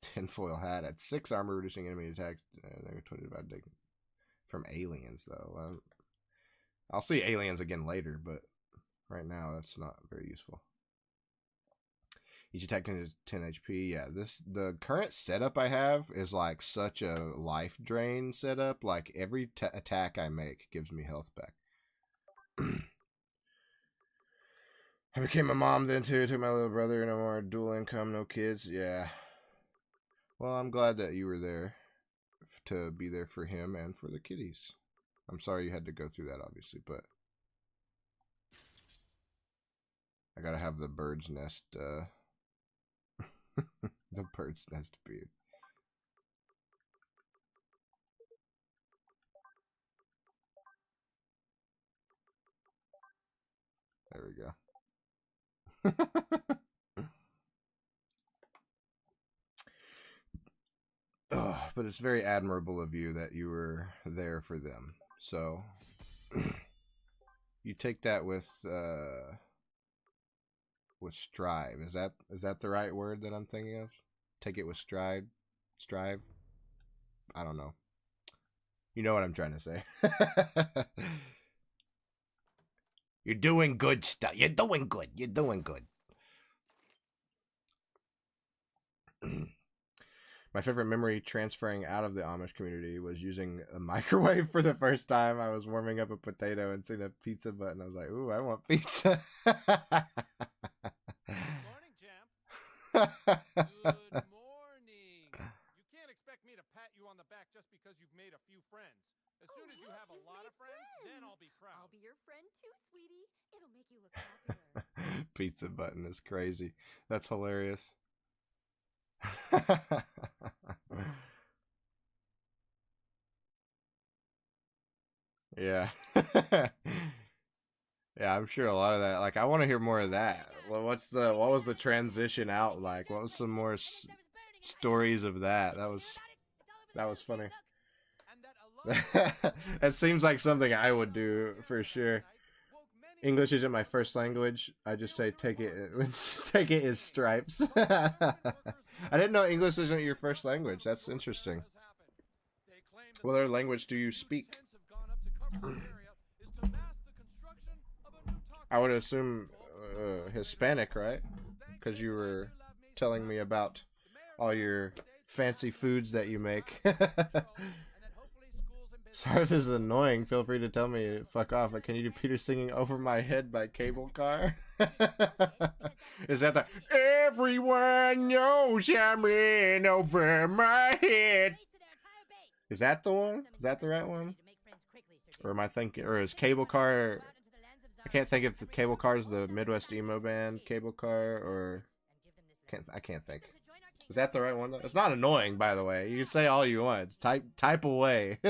Tinfoil hat at 6 armor, reducing enemy attack. They're 20 about taking from aliens though. I'll see aliens again later, but right now that's not very useful. Each attack is 10 HP. Yeah, the current setup I have is like such a life drain setup. Like every attack I make gives me health back. I became a mom then too. Took my little brother. No more dual income, no kids. Yeah. Well, I'm glad that you were there to be there for him and for the kitties. I'm sorry you had to go through that, obviously, but I gotta have the bird's nest. The bird's nest beard. There we go. Oh, but it's very admirable of you that you were there for them. So you take that with strive. Is that the right word that I'm thinking of? Take it with strive. I don't know. You know what I'm trying to say. You're doing good stuff. You're doing good. You're doing good. My favorite memory transferring out of the Amish community was using a microwave for the first time. I was warming up a potato and seeing a pizza button. I was like, ooh, I want pizza. Morning, champ. Good morning. You can't expect me to pat you on the back just because you've made a few friends. As soon as you have a lot of friends, then I'll be proud. I'll be your friend too, sweetie. It'll make you look popular. Pizza button is crazy. That's hilarious. Yeah. Yeah, I'm sure a lot of that. Like, I want to hear more of that. Well, what was the transition out like? What was some more stories of that? That was funny. That seems like something I would do for sure. English isn't my first language. I just say take it take it as stripes. I didn't know English isn't your first language. That's interesting. What other language do you speak? I would assume Hispanic, right? Because you were telling me about all your fancy foods that you make. Sorry if this is annoying. Feel free to tell me fuck off. But can you do Peter singing "Over My Head" by Cable Car? Is that the "Everyone knows I'm in over my head"? Is that the one? Is that the right one? Or am I thinking? Or is Cable Car? I can't think if the Cable Car is the Midwest emo band Cable Car, or I can't think. Is that the right one though? It's not annoying, by the way. You can say all you want. Type away.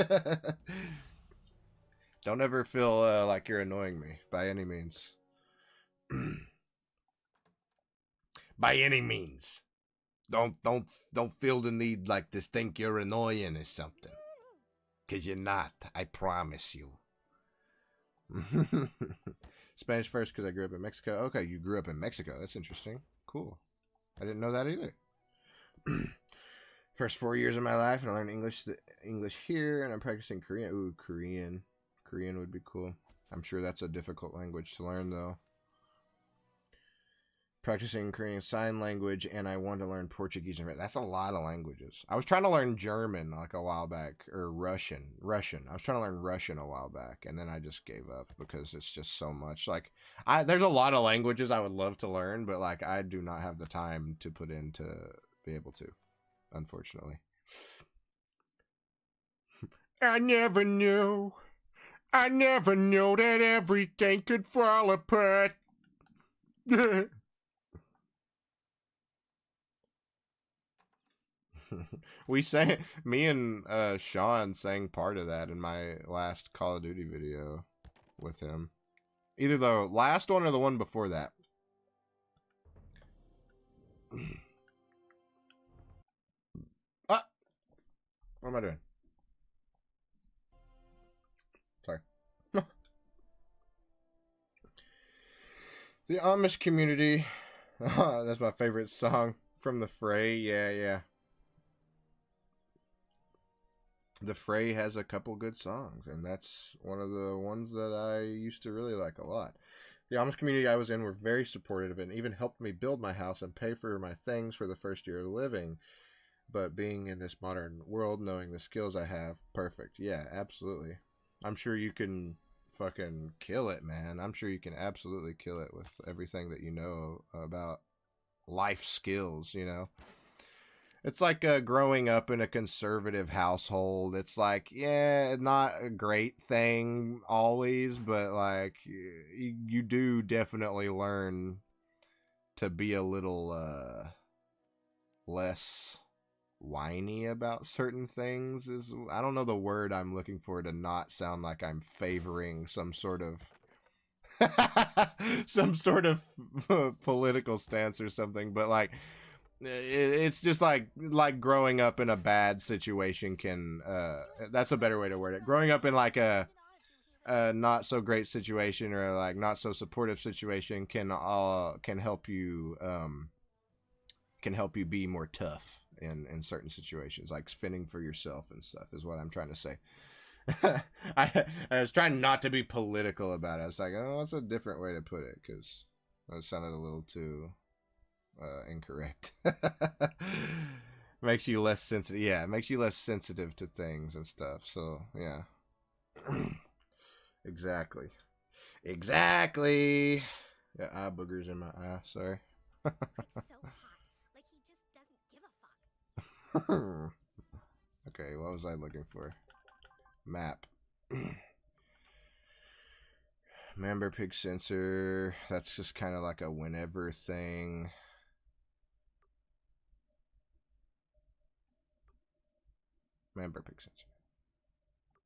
Don't ever feel like you're annoying me by any means. By any means. Don't feel the need like to think you're annoying or something. 'Cause you're not. I promise you. Spanish first because I grew up in Mexico. Okay, you grew up in Mexico. That's interesting. Cool. I didn't know that either. First 4 years of my life, and I learned English here, and I'm practicing Korean. Ooh, Korean. Korean would be cool. I'm sure that's a difficult language to learn, though. Practicing Korean Sign Language, and I want to learn Portuguese and that's a lot of languages. I was trying to learn German like a while back, or Russian. I was trying to learn Russian a while back, and then I just gave up because it's just so much. Like, there's a lot of languages I would love to learn, but like I do not have the time to put in to be able to, unfortunately. I never knew that everything could fall apart. Me and Sean sang part of that in my last Call of Duty video with him. Either the last one or the one before that. What am I doing? Sorry. The Amish community. That's my favorite song from The Fray. Yeah. The Fray has a couple good songs, and that's one of the ones that I used to really like a lot. The Amish community I was in were very supportive and even helped me build my house and pay for my things for the first year of living. But being in this modern world, knowing the skills I have, perfect. Yeah, absolutely. I'm sure you can fucking kill it, man. I'm sure you can absolutely kill it with everything that you know about life skills, you know? It's like growing up in a conservative household. It's like, yeah, not a great thing always, but like you do definitely learn to be a little less whiny about certain things. I don't know the word I'm looking for to not sound like I'm favoring some sort of political stance or something, but like it's just like growing up in a bad situation can that's a better way to word it. Growing up in like a not so great situation or like not so supportive situation can help you be more tough in certain situations, like fending for yourself and stuff is what I'm trying to say. I was trying not to be political about it. I was like, oh, that's a different way to put it, because that sounded a little too incorrect. Makes you less sensitive. Yeah, it makes you less sensitive to things and stuff. So yeah. Exactly. Yeah, eye boogers in my eye. Sorry. Like so hot. Like he just doesn't give a fuck. Okay, what was I looking for? Map. Member pig sensor. That's just kind of like a whenever thing. Member pig sensor.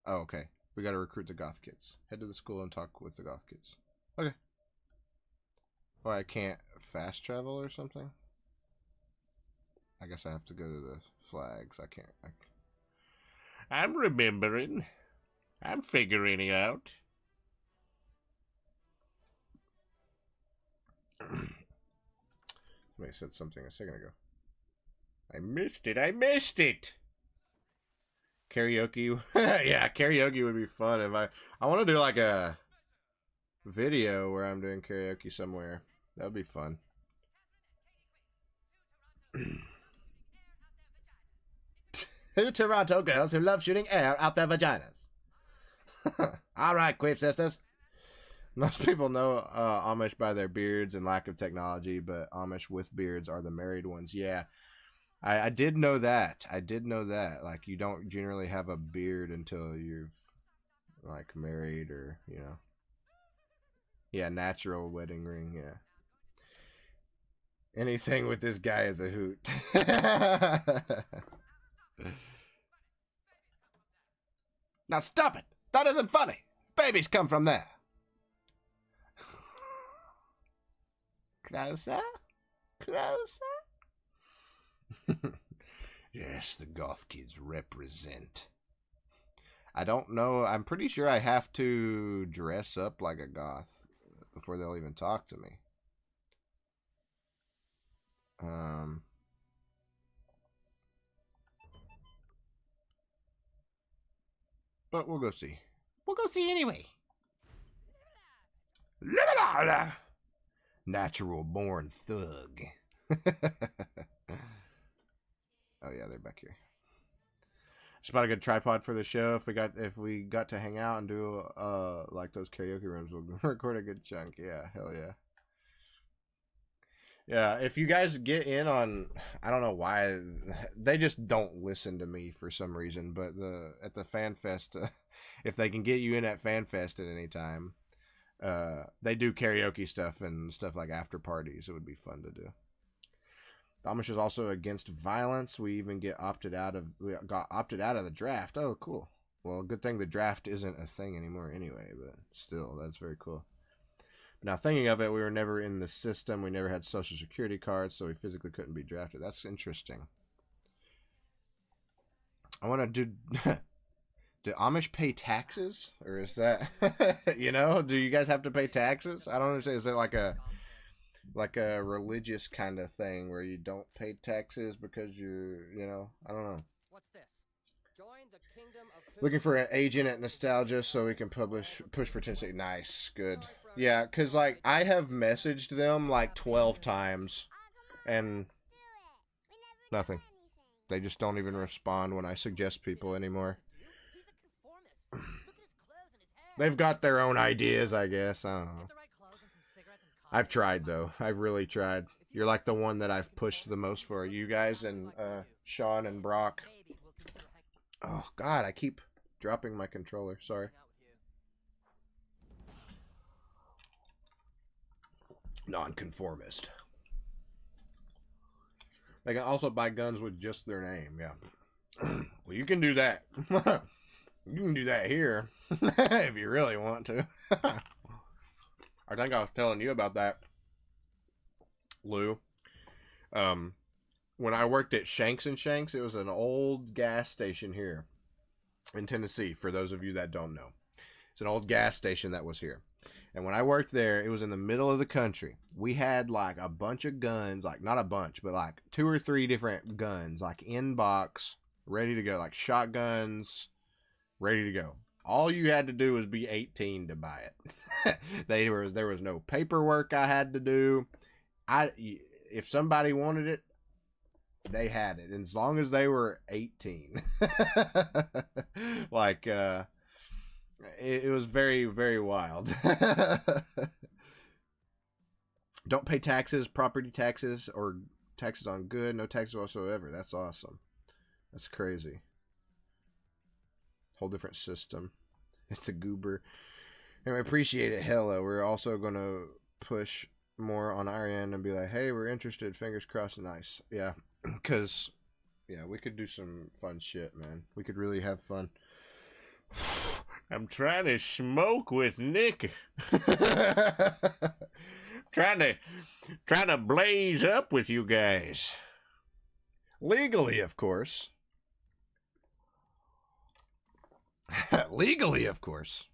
Oh, okay. We gotta recruit the goth kids. Head to the school and talk with the goth kids. Okay. Oh, I can't fast travel or something? I guess I have to go to the flags. I can't. I'm remembering. I'm figuring it out. Somebody said something a second ago. I missed it. Karaoke. Yeah, karaoke would be fun if I want to do like a video where I'm doing karaoke somewhere. That would be fun. Two Toronto girls who love shooting air out their vaginas. All right, Queef Sisters. Most people know Amish by their beards and lack of technology, but Amish with beards are the married ones. Yeah, I did know that. Like, you don't generally have a beard until you've, like, married or, you know. Yeah, natural wedding ring, yeah. Anything with this guy is a hoot. Now stop it! That isn't funny! Babies come from there! Closer? Yes, the goth kids represent. I don't know. I'm pretty sure I have to dress up like a goth before they'll even talk to me. But we'll go see. We'll go see anyway. Natural born thug. Oh yeah, they're back here. Just about a good tripod for the show. If we got to hang out and do like those karaoke rooms, we'll record a good chunk. Yeah, hell yeah. Yeah, if you guys get in on, I don't know why they just don't listen to me for some reason, but at the Fan Fest, if they can get you in at Fan Fest at any time, they do karaoke stuff and stuff like after parties. It would be fun to do. The Amish is also against violence. We even got opted out of the draft. Oh, cool. Well, good thing the draft isn't a thing anymore anyway, but still, that's very cool. Now, thinking of it, we were never in the system. We never had social security cards, so we physically couldn't be drafted. That's interesting. I want to do... Do Amish pay taxes? Or is that... you know, do you guys have to pay taxes? I don't understand. Is it like a religious kind of thing where you don't pay taxes because you're, you know, I don't know. What's this? Join the kingdom of Looking for an agent at Nostalgia so we can push for Tennessee. Nice, good. Yeah, because, like, I have messaged them, like, 12 times, and nothing. They just don't even respond when I suggest people anymore. They've got their own ideas, I guess. I don't know. I've tried, though. I've really tried. You're, like, the one that I've pushed the most for. You guys and Sean and Brock. Oh, God, I keep dropping my controller. Sorry. Nonconformist. They can also buy guns with just their name, yeah. Well, you can do that. You can do that here, if you really want to. I think I was telling you about that, Lou. When I worked at Shanks and Shanks, it was an old gas station here in Tennessee, for those of you that don't know. It's an old gas station that was here. And when I worked there, it was in the middle of the country. We had like a bunch of guns, like not a bunch, but like 2 or 3 different guns, like in box, ready to go, like shotguns, ready to go. All you had to do was be 18 to buy it. There was no paperwork I had to do. If somebody wanted it, they had it, and as long as they were 18. Like, it was very, very wild. Don't pay taxes, property taxes, or taxes on good, no taxes whatsoever. That's awesome. That's crazy. Whole different system. It's a goober. And we appreciate it, hella. We're also going to push more on our end and be like, hey, we're interested, fingers crossed, nice. Yeah, because, yeah, we could do some fun shit, man. We could really have fun. I'm trying to smoke with Nick. trying to blaze up with you guys. Legally, of course. Legally, of course.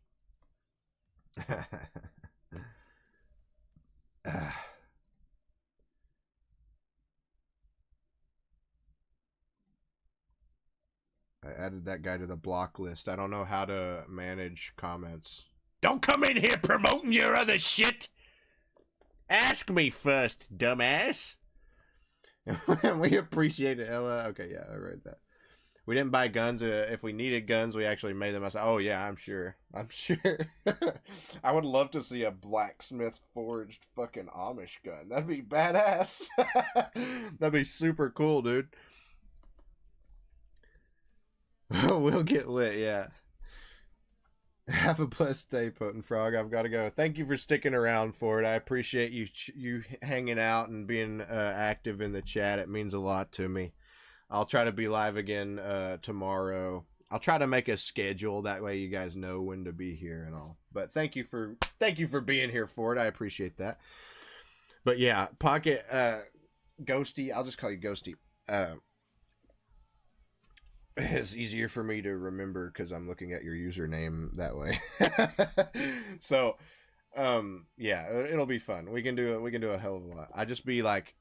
I added that guy to the block list. I don't know how to manage comments. Don't come in here promoting your other shit. Ask me first, dumbass. We appreciate it, Ella. Okay, yeah, I read that. We didn't buy guns. If we needed guns, we actually made them. I said, oh, yeah, I'm sure. I'm sure. I would love to see a blacksmith forged fucking Amish gun. That'd be badass. That'd be super cool, dude. We'll get lit, yeah. Have a blessed day, Potent Frog. I've got to go. Thank you for sticking around for it. I appreciate you hanging out and being active in the chat. It means a lot to me. I'll try to be live again tomorrow. I'll try to make a schedule, that way you guys know when to be here and all. But thank you for being here for it. I appreciate that. But yeah, Pocket Ghosty, I'll just call you Ghosty. It's easier for me to remember because I'm looking at your username that way. So, yeah, it'll be fun. We can do a hell of a lot. I just be like,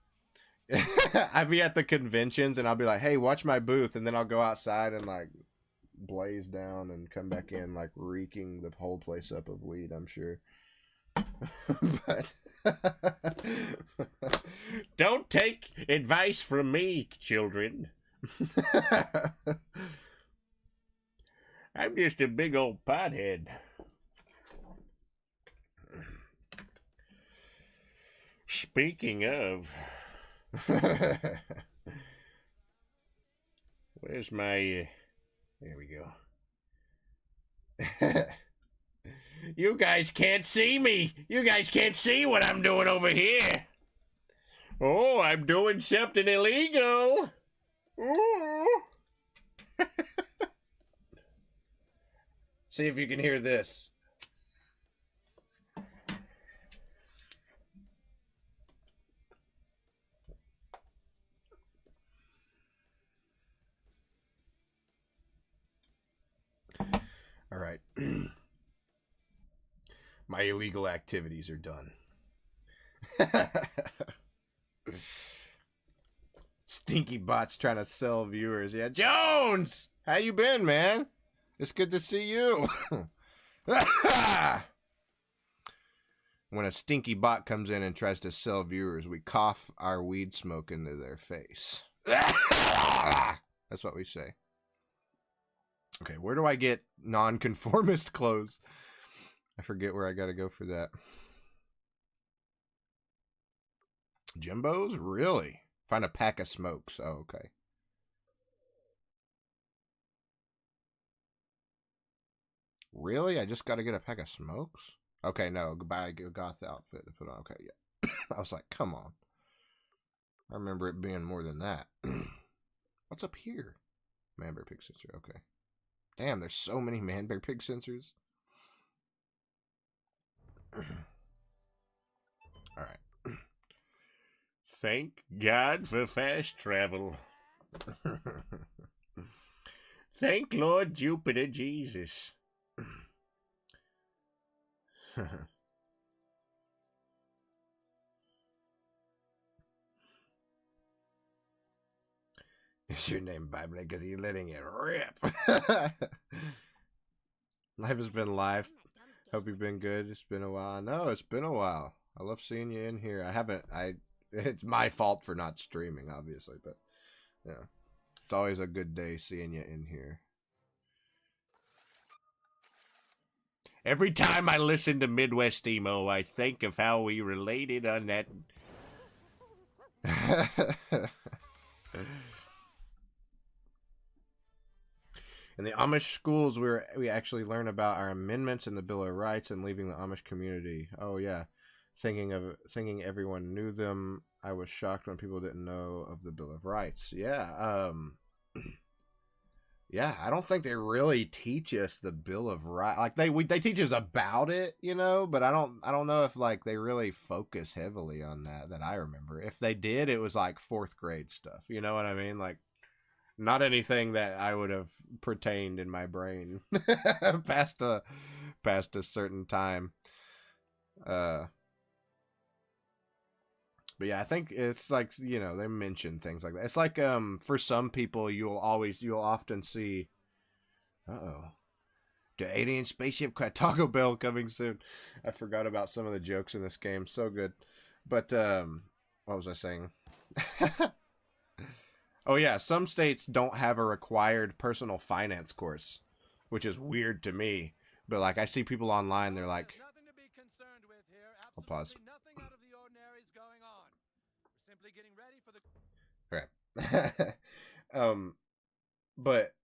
I'd be at the conventions and I'll be like, hey, watch my booth, and then I'll go outside and like blaze down and come back in like reeking the whole place up of weed, I'm sure. But don't take advice from me, children. I'm just a big old pothead. Speaking of, where's my... there we go. You guys can't see me. You guys can't see what I'm doing over here. Oh, I'm doing something illegal. Ooh. See if you can hear this. All right. My illegal activities are done. Stinky Bot's trying to sell viewers. Yeah, Jones! How you been, man? It's good to see you. When a Stinky Bot comes in and tries to sell viewers, we cough our weed smoke into their face. That's what we say. Okay, where do I get nonconformist clothes? I forget where I gotta go for that. Jimbo's? Really? Find a pack of smokes. Oh, okay. Really? I just gotta get a pack of smokes? Okay, no. Buy a goth outfit to put on. Okay, yeah. I was like, come on. I remember it being more than that. What's up here? Man-bear pig sensor. Okay. Damn, there's so many man-bear pig sensors. Alright. Thank God for fast travel. Thank Lord Jupiter Jesus. Is your name Bible? Because you're letting it rip. Life has been life. Hope you've been good. It's been a while. No, it's been a while. I love seeing you in here. It's my fault for not streaming, obviously, but yeah. It's always a good day seeing you in here. Every time I listen to Midwest Emo, I think of how we related on that. In the Amish schools, we actually learn about our amendments in the Bill of Rights and leaving the Amish community. Oh yeah, thinking everyone knew them. I was shocked when people didn't know of the Bill of Rights. Yeah, Yeah, I don't think they really teach us the Bill of Rights. Like they teach us about it, you know, but I don't know if like they really focus heavily on that I remember. If they did, it was like 4th grade stuff. You know what I mean? Like not anything that I would have pertained in my brain past a certain time. But yeah, I think it's like, you know, they mention things like that. It's like for some people you'll often see the alien spaceship Taco Bell coming soon. I forgot about some of the jokes in this game. So good. But what was I saying? Oh yeah, some states don't have a required personal finance course, which is weird to me. But like I see people online, they're like, Nothing to be concerned with here. I'll pause. Nothing out of the ordinary is going on. We're simply getting ready for the but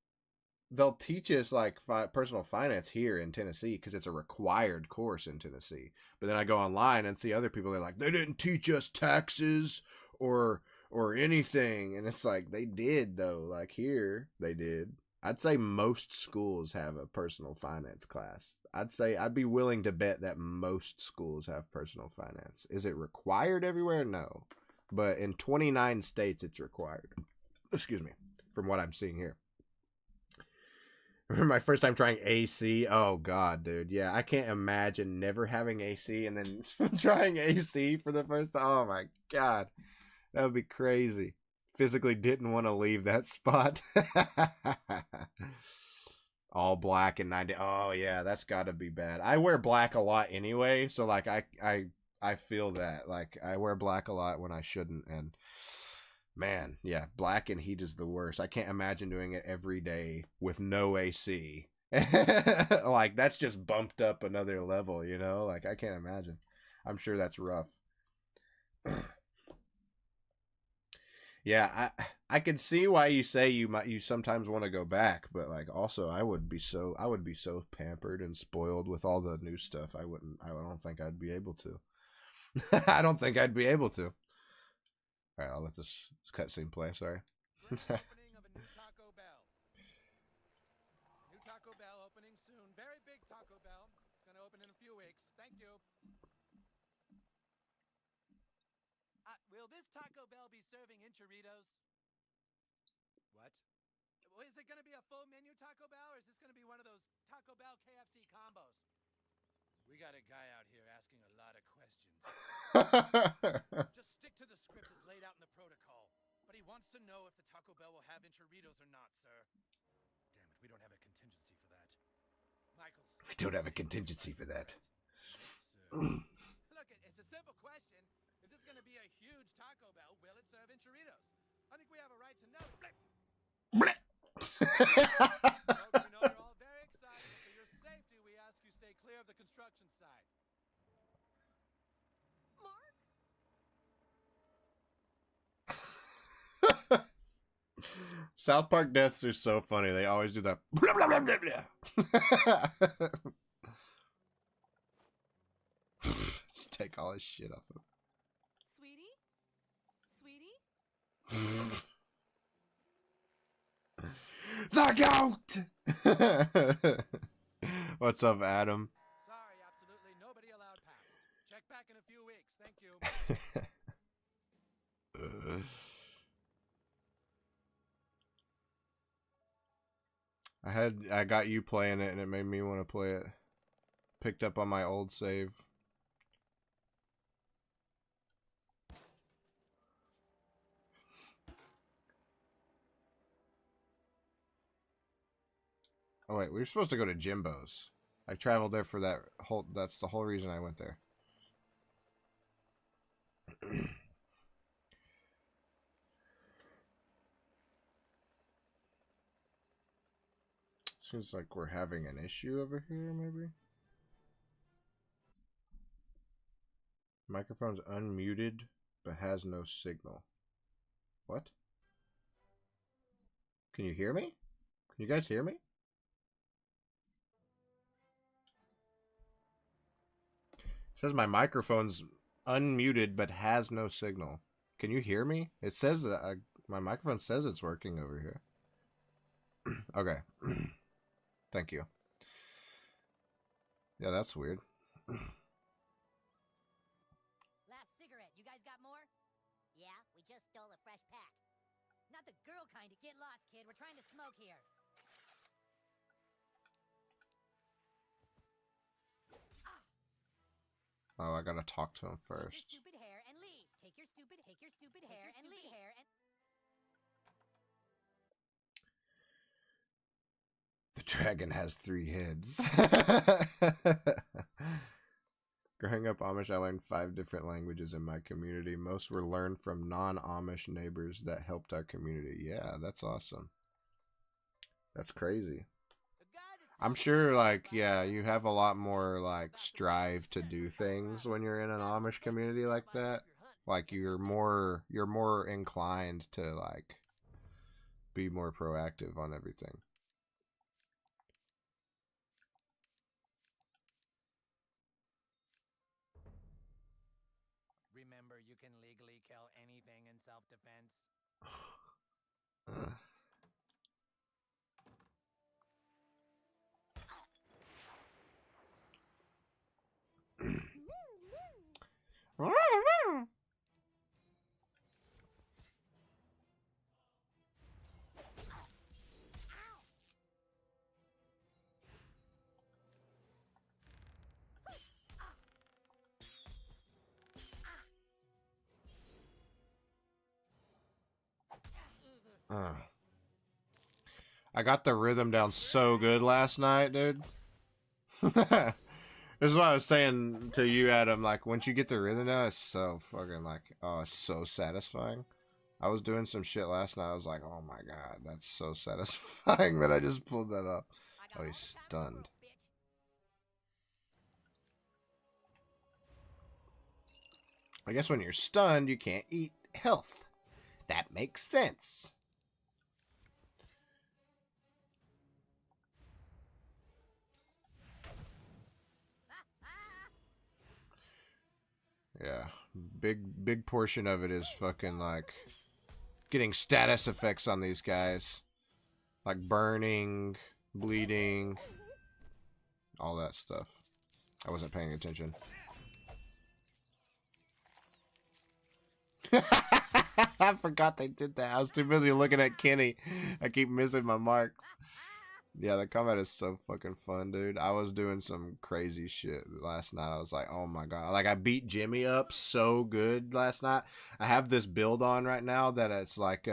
they'll teach us like personal finance here in Tennessee because it's a required course in Tennessee. But then I go online and see other people. They're like, they didn't teach us taxes or anything, and it's like they did though. Like here, they did. I'd say most schools have a personal finance class. I'd be willing to bet that most schools have personal finance. Is it required everywhere? No. But in 29 states, it's required. Excuse me, from what I'm seeing here. Remember my first time trying AC? Oh, God, dude. Yeah, I can't imagine never having AC and then trying AC for the first time. Oh, my God. That would be crazy. Physically didn't want to leave that spot. All black and 90. Oh, yeah, that's got to be bad. I wear black a lot anyway, so, like, I feel that. Like, I wear black a lot when I shouldn't, and man, yeah, black and heat is the worst. I can't imagine doing it every day with no AC. Like, that's just bumped up another level, you know? Like, I can't imagine. I'm sure that's rough. Yeah, I can see why you say you sometimes want to go back, but like also I would be so pampered and spoiled with all the new stuff. I don't think I'd be able to. I don't think I'd be able to. All right, I'll let this cutscene play. Sorry. opening of a new Taco Bell. New Taco Bell opening soon. Very big Taco Bell. It's going to open in a few weeks. Thank you. Will this Taco Bell be serving enchiladas? What? Well, is it going to be a full menu Taco Bell, or is this going to be one of those Taco Bell KFC combos? We got a guy out here asking a lot of questions. Just stick to the script as laid out in the protocol. But he wants to know if the Taco Bell will have enchiladas or not, sir. Damn it, we don't have a contingency for that. Michaels. We don't have a contingency for that. Look, it's a simple question. If this is going to be a huge Taco Bell, will it serve enchiladas? I think we have a right to know. Well, we know you're all very excited. For your safety, we ask you stay clear of the construction site. South Park deaths are so funny. They always do that. Blah, blah, blah, blah, blah. Just take all his shit off him. Sweetie? The goat! What's up, Adam? Sorry, absolutely nobody allowed past. Check back in a few weeks. Thank you. I got you playing it and it made me want to play it. Picked up on my old save. Oh wait, we were supposed to go to Jimbo's. I traveled there for that's the whole reason I went there. Seems like we're having an issue over here, maybe? Microphone's unmuted, but has no signal. What? Can you hear me? Can you guys hear me? It says my microphone's unmuted, but has no signal. Can you hear me? It says that my microphone says it's working over here. Okay. Thank you. Yeah, that's weird. Last cigarette. You guys got more? Yeah, we just stole a fresh pack. Not the girl kind. Get lost, kid. We're trying to smoke here. Oh, I gotta talk to him Take your first. stupid hair and leave. Take your stupid hair and leave. The dragon has 3 heads. Growing up Amish, I learned 5 different languages in my community. Most were learned from non-Amish neighbors that helped our community. Yeah, that's awesome. That's crazy. I'm sure, like, yeah, you have a lot more, like, strive to do things when you're in an Amish community like that. Like, you're more inclined to, like, be more proactive on everything. Remember, you can legally kill anything in self-defense. I got the rhythm down so good last night, dude. This is what I was saying to you, Adam. Like, once you get the rhythm down, it's so fucking, like, oh, it's so satisfying. I was doing some shit last night. I was like, oh my god, that's so satisfying that I just pulled that up. Oh, he's stunned. I guess when you're stunned, you can't eat health. That makes sense. Yeah, big portion of it is fucking, like, getting status effects on these guys. Like burning, bleeding, all that stuff. I wasn't paying attention. I forgot they did that. I was too busy looking at Kenny. I keep missing my marks. Yeah, the combat is so fucking fun, dude. I was doing some crazy shit last night. I was like, oh my god. Like, I beat Jimmy up so good last night. I have this build on right now that it's like,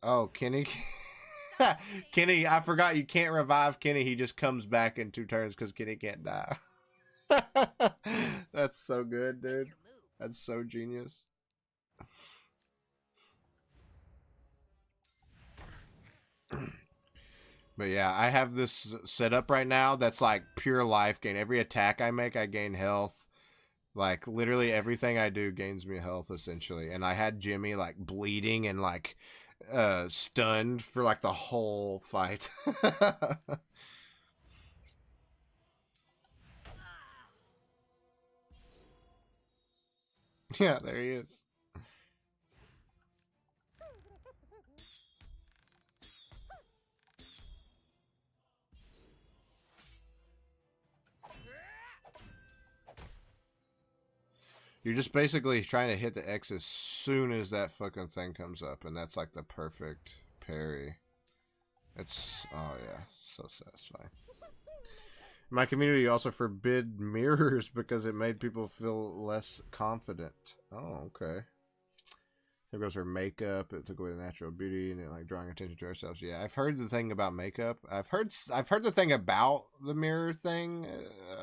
oh, Kenny. Kenny, I forgot you can't revive Kenny. He just comes back in 2 turns because Kenny can't die. That's so good, dude. That's so genius. But yeah, I have this set up right now that's like pure life gain. Every attack I make, I gain health. Like, literally everything I do gains me health, essentially. And I had Jimmy, like, bleeding and, like, stunned for, like, the whole fight. Yeah, there he is. You're just basically trying to hit the X as soon as that fucking thing comes up, and that's like the perfect parry. It's, oh yeah, so satisfying. My community also forbid mirrors because it made people feel less confident. Oh, okay. It goes for makeup. It took away the natural beauty and it, like, drawing attention to ourselves. Yeah, I've heard the thing about makeup. I've heard the thing about the mirror thing,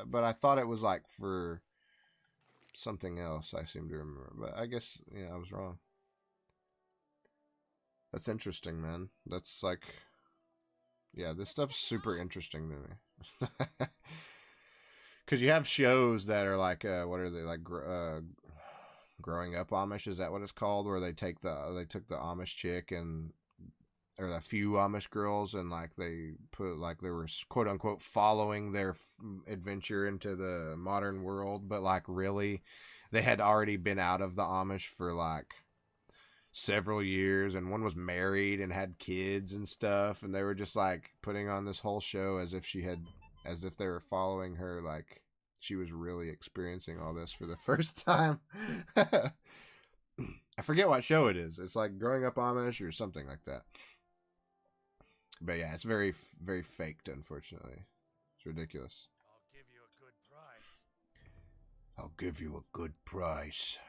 but I thought it was like for something else. I seem to remember, but I guess, yeah, I was wrong. That's interesting, man. That's like, yeah, this stuff's super interesting to me. Because you have shows that are like, what are they, like, Growing Up Amish, is that what it's called? Where they took the Amish chick and, or a few Amish girls, and like they put, like, they were quote unquote following their adventure into the modern world, but like really they had already been out of the Amish for like several years, and one was married and had kids and stuff, and they were just like putting on this whole show as if they were following her, like she was really experiencing all this for the first time. I forget what show it is. It's like Growing Up Amish or something like that. But yeah, it's very, very faked, unfortunately. It's ridiculous. I'll give you a good price.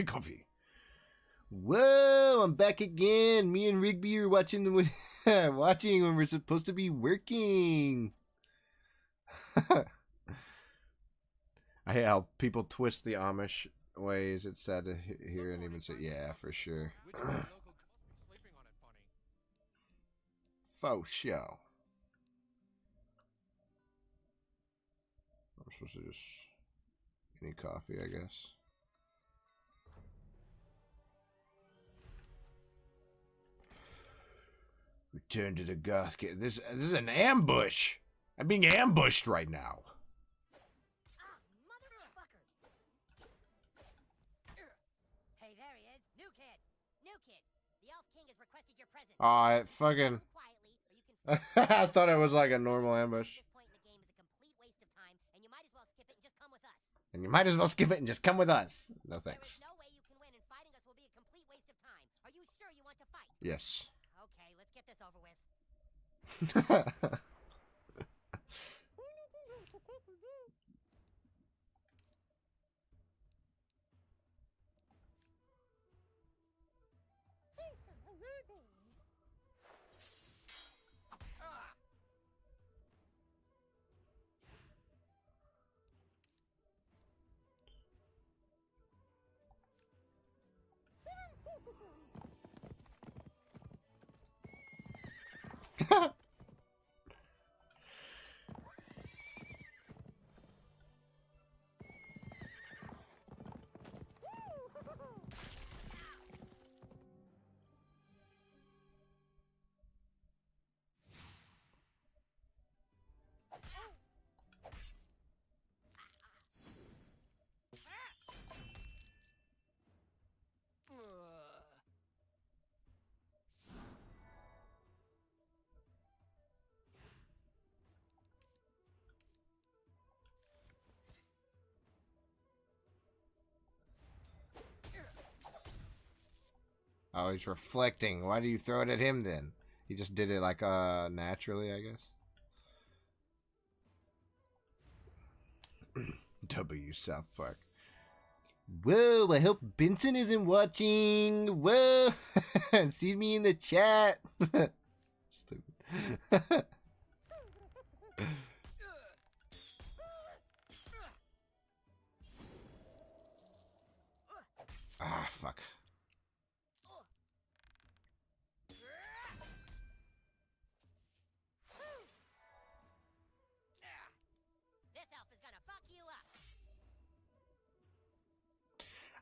Coffee. Whoa, I'm back again. Me and Rigby are watching watching when we're supposed to be working. I hate how people twist the Amish ways. It's sad to hear and even say, yeah, for sure. Faux show. I'm supposed to just... Any coffee, I guess. Return to the goth. This is an ambush. I'm being ambushed right now. Hey, there he is. New kid. The Elf King has requested your presence. Oh, it fucking... I thought it was like a normal ambush. And you might as well skip it and just come with us. And you might as well skip it and just come with us. No thanks. There is no way you can win, and fighting us will be a complete waste of time. Are you sure you want to fight? Yes. Okay, let's get this over with. Oh, he's reflecting. Why do you throw it at him then? He just did it like naturally, I guess. W South Park. Whoa, I hope Benson isn't watching. Whoa, see me in the chat. Stupid. Ah, fuck.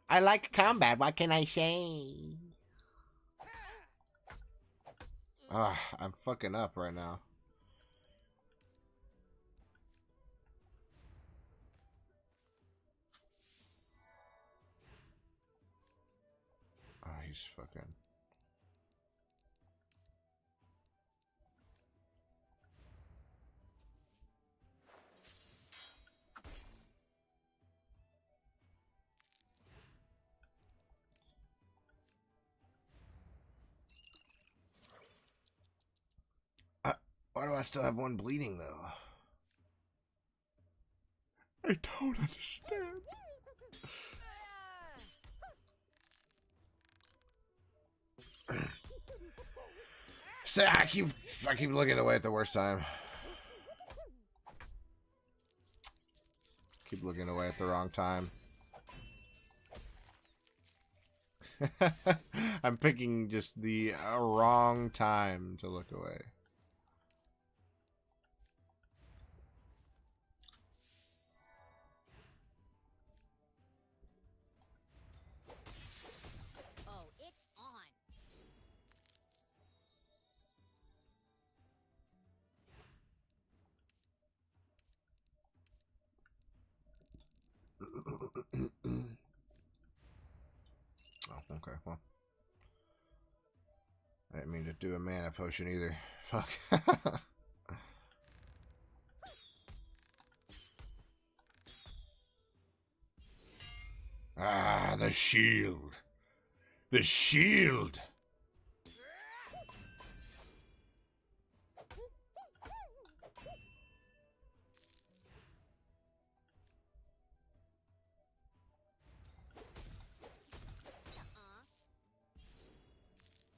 I like combat, what can I say? Ah, I'm fucking up right now. Oh, he's fucking... Why do I still have one bleeding, though? I don't understand. So I keep looking away at the worst time. Keep looking away at the wrong time. I'm picking just the wrong time to look away. Oh, it's on. Oh, okay, well. I didn't mean to do a mana potion either. Fuck. Ah, the shield. The shield.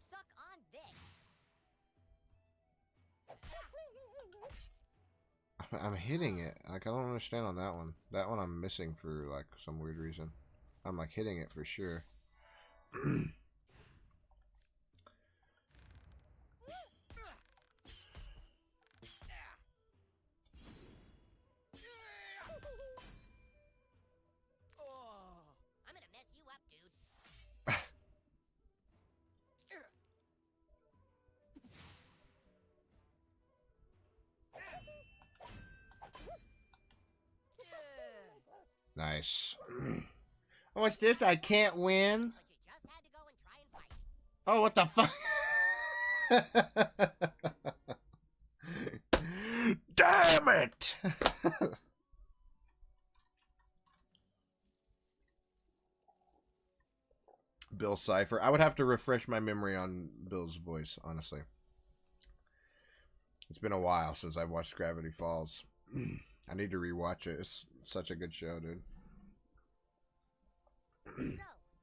Suck on this. I'm hitting it. Like, I don't understand on that one. That one I'm missing for, like, some weird reason. I'm, like, hitting it for sure. I'm gonna mess you up, dude. Nice. What's this? I can't win? But you just had to go and try and fight. Oh, what the fuck? Damn it! Bill Cipher. I would have to refresh my memory on Bill's voice, honestly. It's been a while since I've watched Gravity Falls. I need to rewatch it. It's such a good show, dude. So,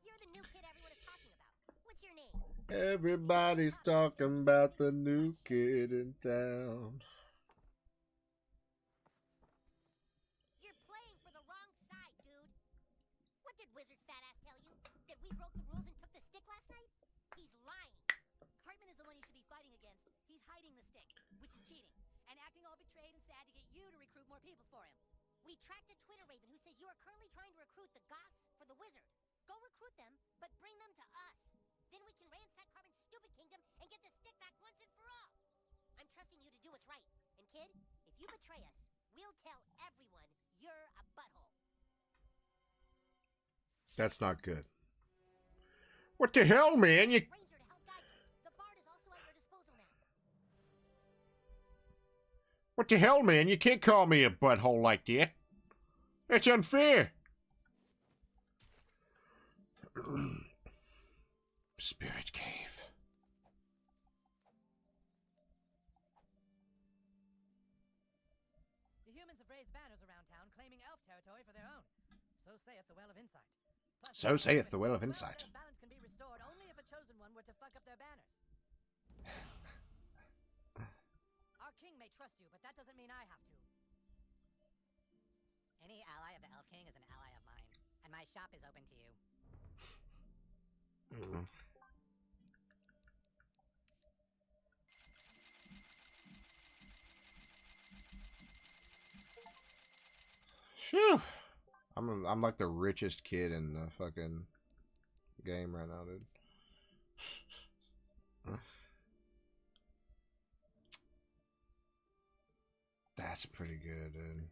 you're the new kid everyone is talking about. What's your name? Everybody's talking about the new kid in town. You're playing for the wrong side, dude. What did Wizard Fat Ass tell you? That we broke the rules and took the stick last night? He's lying. Cartman is the one you should be fighting against. He's hiding the stick, which is cheating, and acting all betrayed and sad to get you to recruit more people for him. We tracked a Twitter raven who says you are currently trying to recruit the Goths for the Wizard. Go recruit them, but bring them to us. Then we can ransack Cartman's stupid kingdom and get the stick back once and for all. I'm trusting you to do what's right. And kid, if you betray us, we'll tell everyone you're a butthole. That's not good. What the hell, man? You... Ranger to help guide you. The bard is also at your disposal now. What the hell, man? You can't call me a butthole like that. That's unfair. Spirit Cave. The humans have raised banners around town claiming elf territory for their own. So saith the Well of Insight. Plus, So saith the Well of Insight. balance can be restored only if a chosen one were to fuck up their banners. Our king may trust you, but that doesn't mean I have to. Any ally of the Elf King is an ally of mine, and my shop is open to you. Phew. I'm like the richest kid in the fucking game right now, dude. That's pretty good, dude.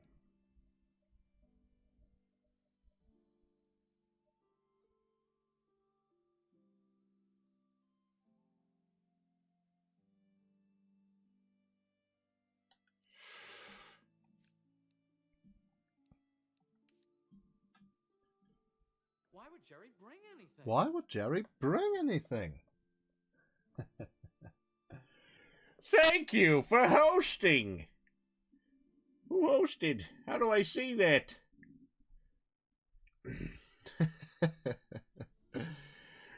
Why would Jerry bring anything? Why would Jerry bring anything? Thank you for hosting. Who hosted? How do I see that?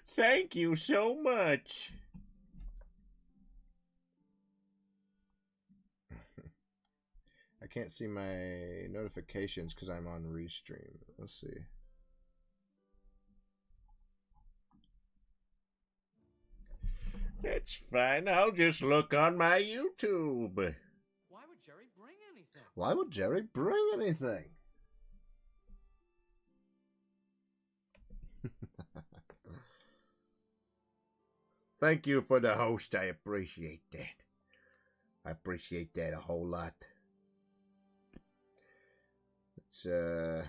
Thank you so much. I can't see my notifications because I'm on Restream. Let's see. That's fine. I'll just look on my YouTube. Why would Jerry bring anything? Why would Jerry bring anything? Thank you for the host. I appreciate that. I appreciate that a whole lot. It's, oh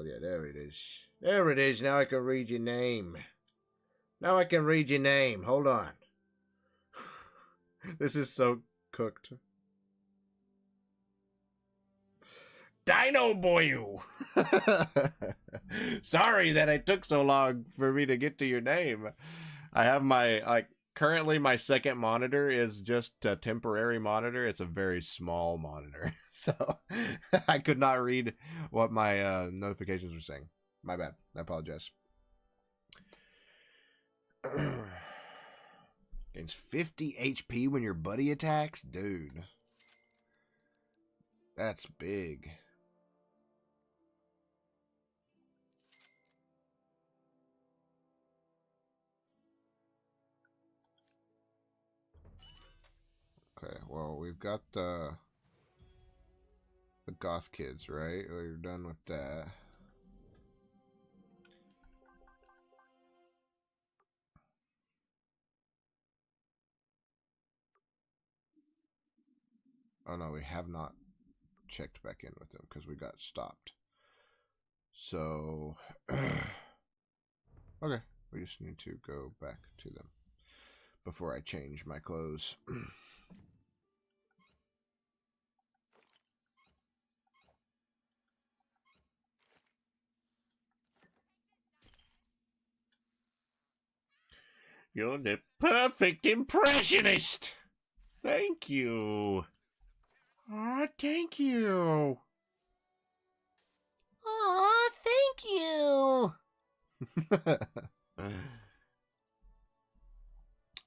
yeah, there it is. There it is. Now I can read your name. Now I can read your name. Hold on. This is so cooked. Dino Boyu. Sorry that it took so long for me to get to your name. I have my, currently my second monitor is just a temporary monitor. It's a very small monitor. So I could not read what my notifications were saying. My bad. I apologize. Gains 50 HP when your buddy attacks? Dude. That's big. Okay, well, we've got the goth kids, right? We're done with that. Oh no, we have not checked back in with them because we got stopped. So, okay, we just need to go back to them before I change my clothes. You're the perfect impressionist. Thank you. Aw, thank you. Aw, thank you.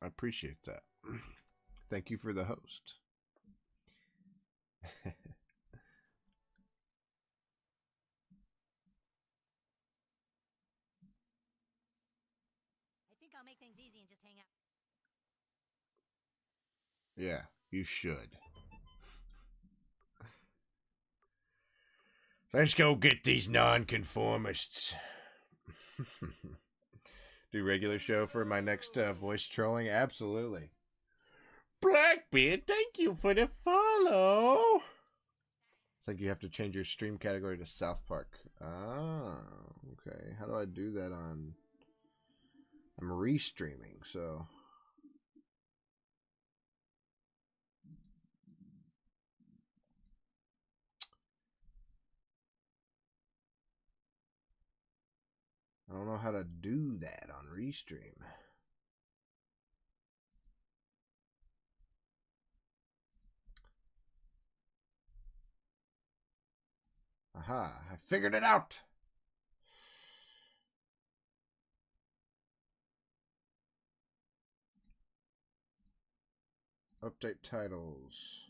I appreciate that. Thank you for the host. I think I'll make things easy and just hang out. Yeah, you should. Let's go get these nonconformists. Do regular show for my next voice trolling? Absolutely. Blackbeard, thank you for the follow. It's like you have to change your stream category to South Park. Ah, okay. How do I do that on... I'm restreaming, so... I don't know how to do that on Restream. Aha, I figured it out! Update titles.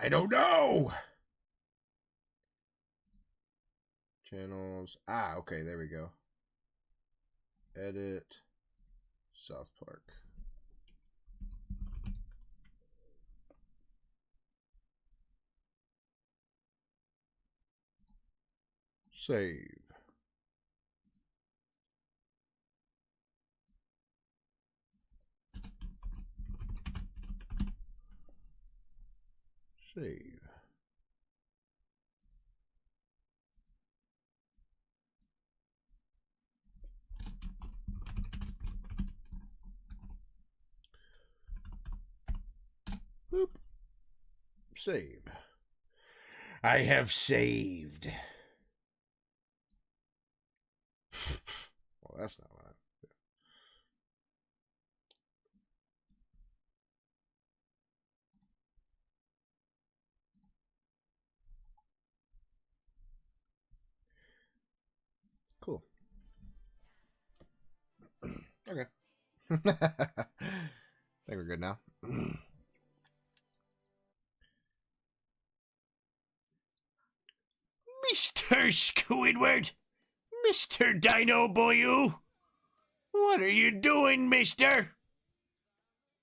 I don't know. Channels. Ah, okay, there we go. Edit. South Park. Save. Save. Boop. Save. I have saved. Well, that's not right. Cool. Okay. I think we're good now. Mr. Squidward! Mr. Dino Boyu! What are you doing, mister?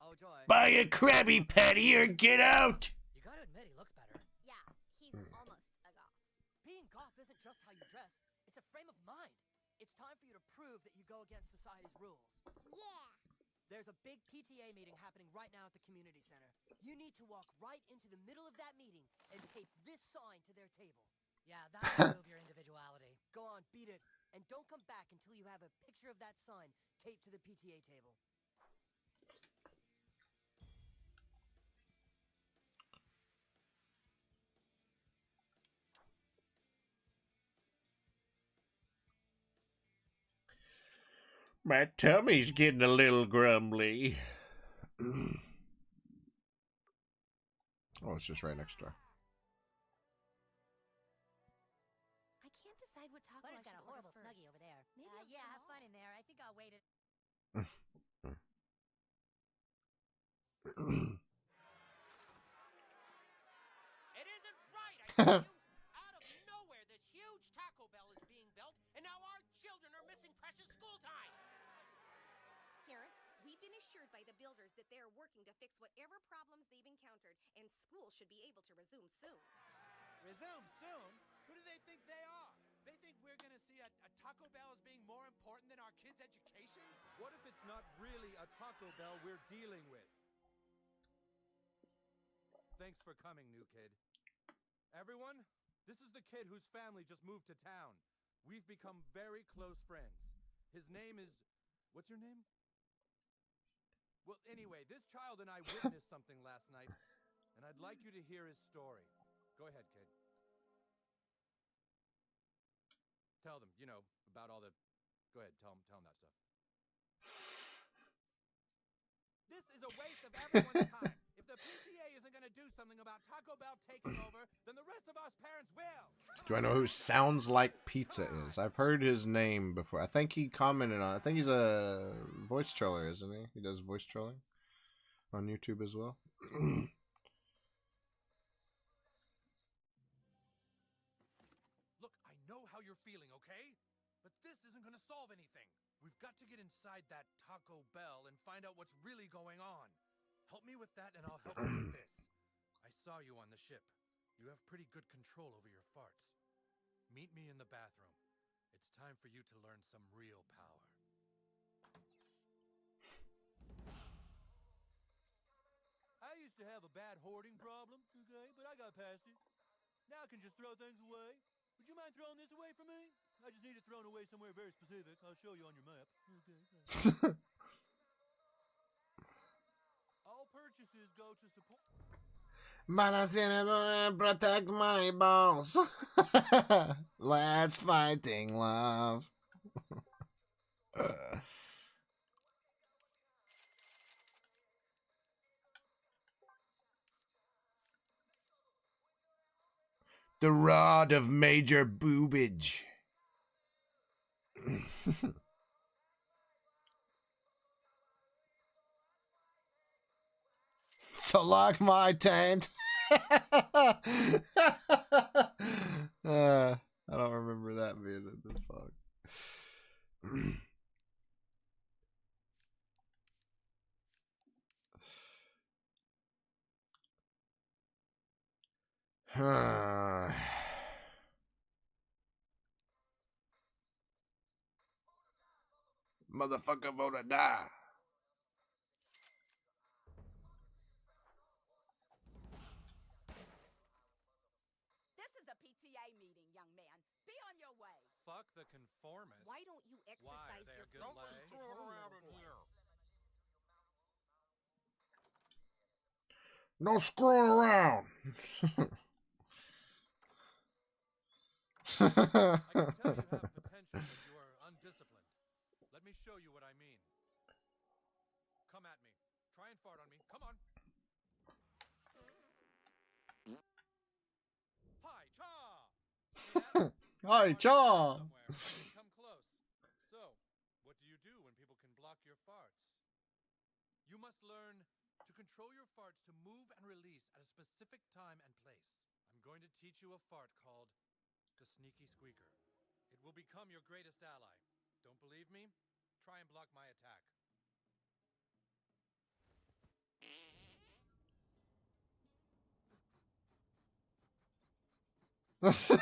Oh, joy. Buy a Krabby Patty or get out! You gotta admit, he looks better. Yeah, he's almost a goth. Being goth isn't just how you dress, it's a frame of mind. It's time for you to prove that you go against society's rules. Yeah. There's a big PTA meeting happening right now at the community center. You need to walk right into the middle of that meeting and tape this sign to their table. Yeah, that'll prove your individuality. Go on, beat it. And don't come back until you have a picture of that sign taped to the PTA table. My tummy's getting a little grumbly. Oh, it's just right next door. I can't decide what taco Butter's I got a should horrible order first. snuggie over there. Maybe I'll Yeah, get have along. fun in there. I think I'll wait it. It isn't right, I tell you. Out of nowhere, this huge Taco Bell is being built, and now our children are missing precious school time. Parents, we've been assured by the builders that they are working to fix whatever problems they've encountered, and school should be able to resume soon. Resume soon? Who do they think they are? They think we're gonna see a Taco Bell as being more important than our kids' educations? What if it's not really a Taco Bell we're dealing with? Thanks for coming, new kid. Everyone, this is the kid whose family just moved to town. We've become very close friends. His name is... What's your name? Well, anyway, this child and I witnessed something last night, and I'd like you to hear his story. Go ahead, kid. Tell them, you know, about all the... Go ahead, tell them that stuff. This is a waste of everyone's time. If the PTA isn't going to do something about Taco Bell taking over, then the rest of us parents will. Do I know who Sounds Like Pizza is? I've heard his name before. I think he commented on. I think he's a voice troller, isn't he? He does voice trolling on YouTube as well. Look, I know how you're feeling, okay? But this isn't going to solve anything. We've got to get inside that Taco Bell and find out what's really going on. Help me with that, and I'll help you with this. I saw you on the ship. You have pretty good control over your farts. Meet me in the bathroom. It's time for you to learn some real power. I used to have a bad hoarding problem, okay, but I got past it. Now I can just throw things away. Would you mind throwing this away for me? I just need it thrown away somewhere very specific. I'll show you on your map. Okay. All purchases go to support. Protect my balls. Let's fighting love. The rod of major boobage. So lock my tent. I don't remember that being in this song. Motherfucker wanna die. This is a PTA meeting, young man. Be on your way. Fuck the conformists. Why don't you Why? Are exercise they a your good free lay? speech at home, little boy? No screwing around. I can tell you have potential, but you are undisciplined. Let me show you what I mean. Come at me. Try and fart on me. Come on. Hi, cha! Hi, Cha. Come close. So, what do you do when people can block your farts? You must learn to control your farts to move and release at a specific time and place. I'm going to teach you a fart called the sneaky squeaker. It will become your greatest ally. Don't believe me? Try and block my attack. You see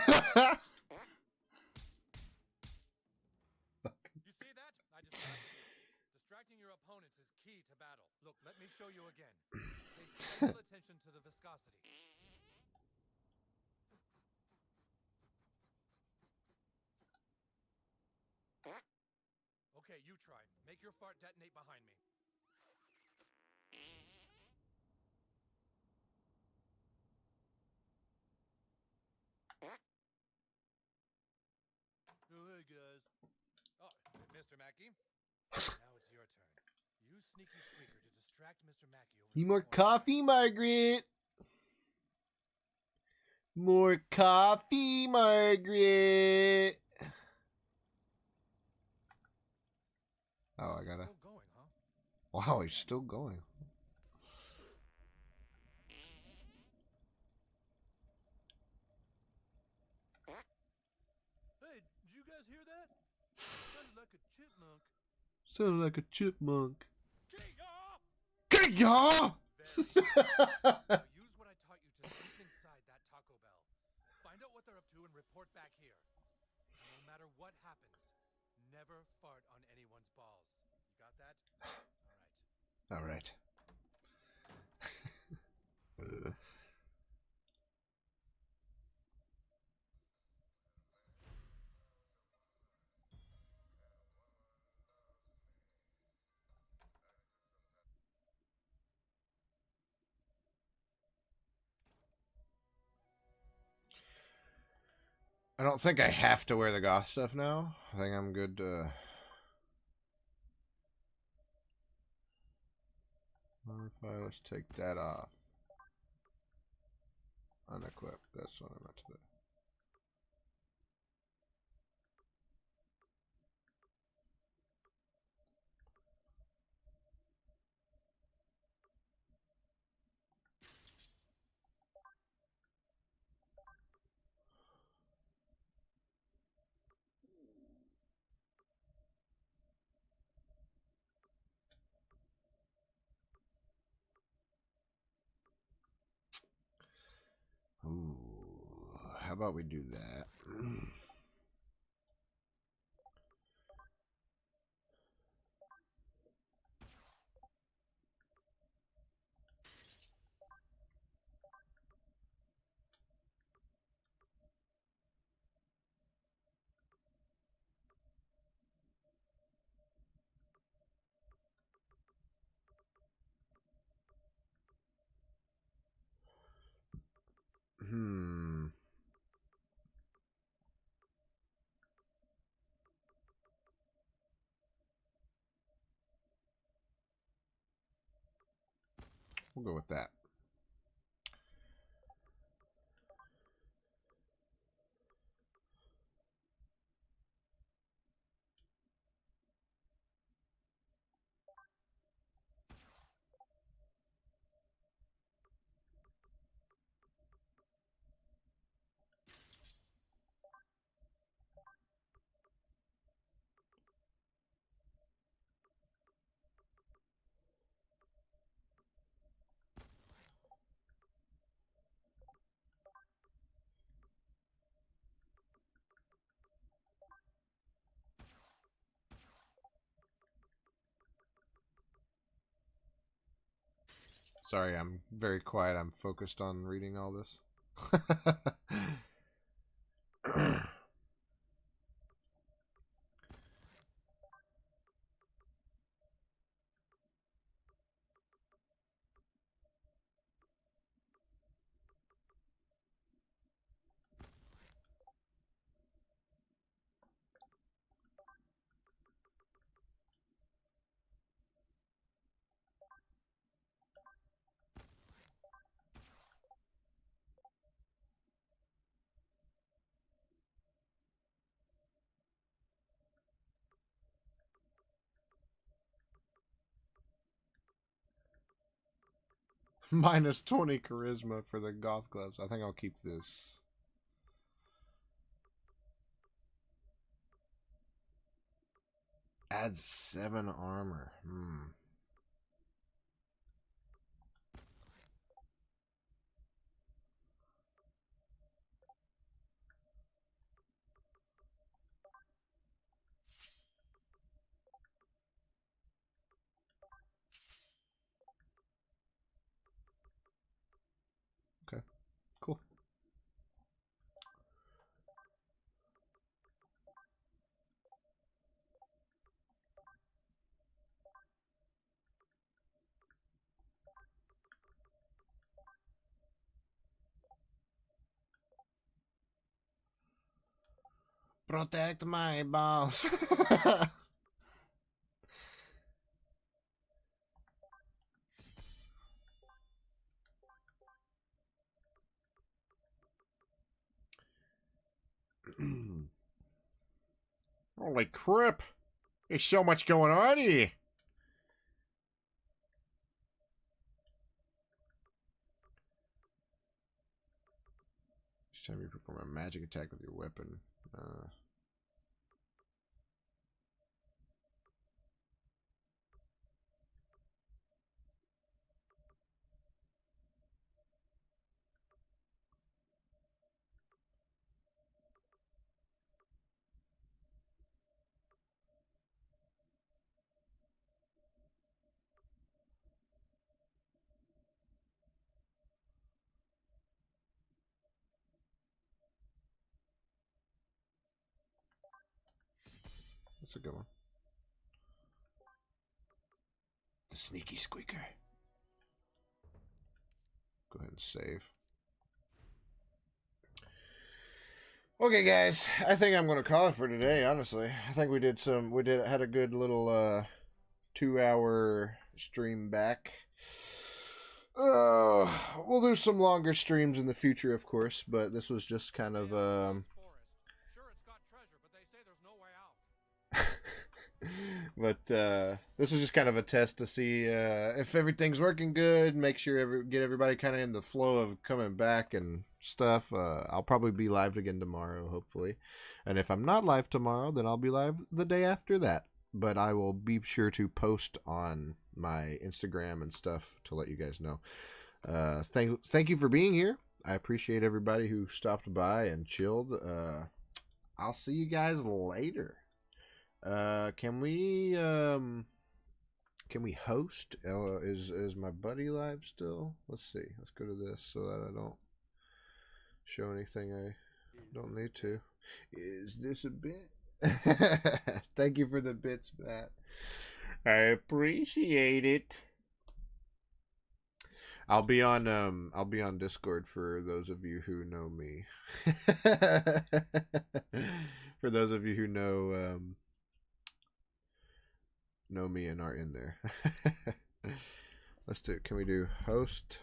that? I distracted you. Distracting your opponents is key to battle. Look, let me show you again. Pay special attention to the viscosity. Okay, you try. Make your fart detonate behind me. Oh, hey, guys. Oh, Mr. Mackey. Now it's your turn. Use Sneaky Squeaker to distract Mr. Mackey over Need the more corner. coffee, Margaret. More coffee, Margaret. Oh, I gotta. Still going, huh? Wow, he's still going. Hey, did you guys hear that? Sounded like a chipmunk. Sounded like a chipmunk. Now use what I taught you to sneak inside that Taco Bell. Find out what they're up to and report back here. No matter what happens, never fart on anyone's balls. You got that? All right. All right. I don't think I have to wear the goth stuff now. I think I'm good to modify. Let's take that off. Unequip. That's what I meant to do. Ooh, how about we do that? We'll go with that. Sorry, I'm very quiet. I'm focused on reading all this. Minus 20 charisma for the goth gloves. I think I'll keep this. Adds 7 armor. Okay, cool. Protect my balls. Holy crap. There's so much going on here. Each time you perform a magic attack with your weapon. That's a good one. The sneaky squeaker. Go ahead and save. Okay, guys. I think I'm going to call it for today, honestly. I think we had a good little 2-hour stream back. We'll do some longer streams in the future, of course, but this was just kind of but this was just kind of a test to see if everything's working good. Make sure get everybody kind of in the flow of coming back and stuff. I'll probably be live again tomorrow, hopefully. And if I'm not live tomorrow, then I'll be live the day after that. But I will be sure to post on my Instagram and stuff to let you guys know. Thank you for being here. I appreciate everybody who stopped by and chilled. I'll see you guys later. Can we host? Is my buddy live still? Let's see. Let's go to this so that I don't show anything I don't need to. Is this a bit? Thank you for the bits, Matt. I appreciate it. I'll be on Discord for those of you who know me. For those of you who know me and are in there. Can we do host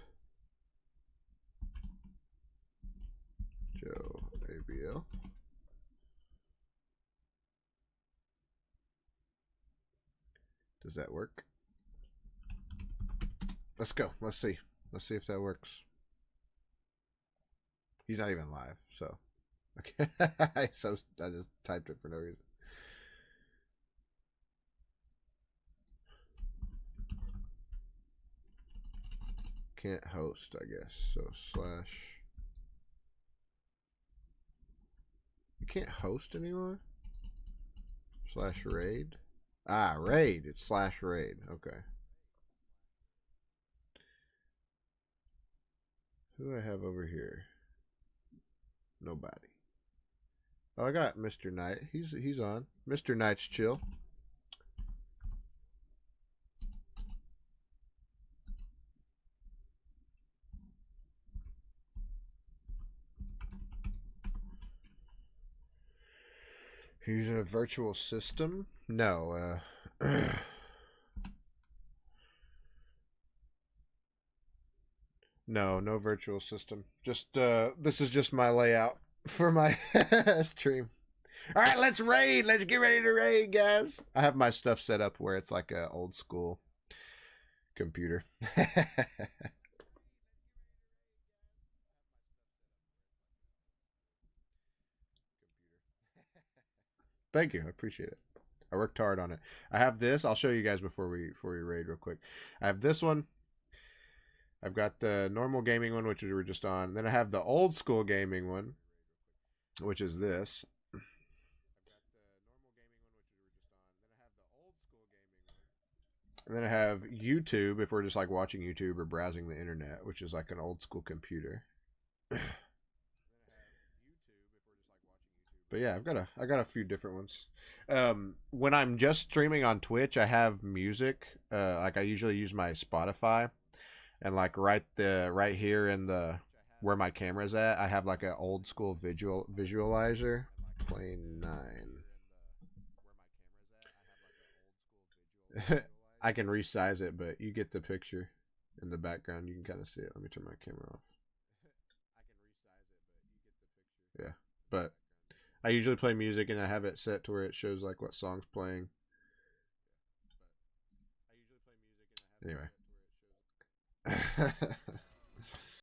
Joe ABL? Does that work? Let's go. Let's see if that works. He's not even live, so okay. So I just typed it for no reason. Can't host, I guess. So slash. You can't host anymore? Slash raid? Ah, raid. It's slash raid. Okay. Who do I have over here? Nobody. Oh, I got Mr. Knight. He's on. Mr. Knight's chill. Using a virtual system? No. No virtual system. Just this is just my layout for my stream. All right, let's raid. Let's get ready to raid, guys. I have my stuff set up where it's like a old school computer. Thank you. I appreciate it. I worked hard on it. I have this. I'll show you guys before we raid real quick. I have this one. I've got the normal gaming one, which we were just on. Then I have the old school gaming one, which is this. And then I have YouTube, if we're just like watching YouTube or browsing the internet, which is like an old school computer. But yeah, I got a few different ones. When I'm just streaming on Twitch, I have music. Like I usually use my Spotify, and like right here in the where my camera's at, I have like an old school visualizer. Plane 9. I can resize it, but you get the picture in the background. You can kind of see it. Let me turn my camera off. Yeah, but I usually play music and I have it set to where it shows like what song's playing. Anyway.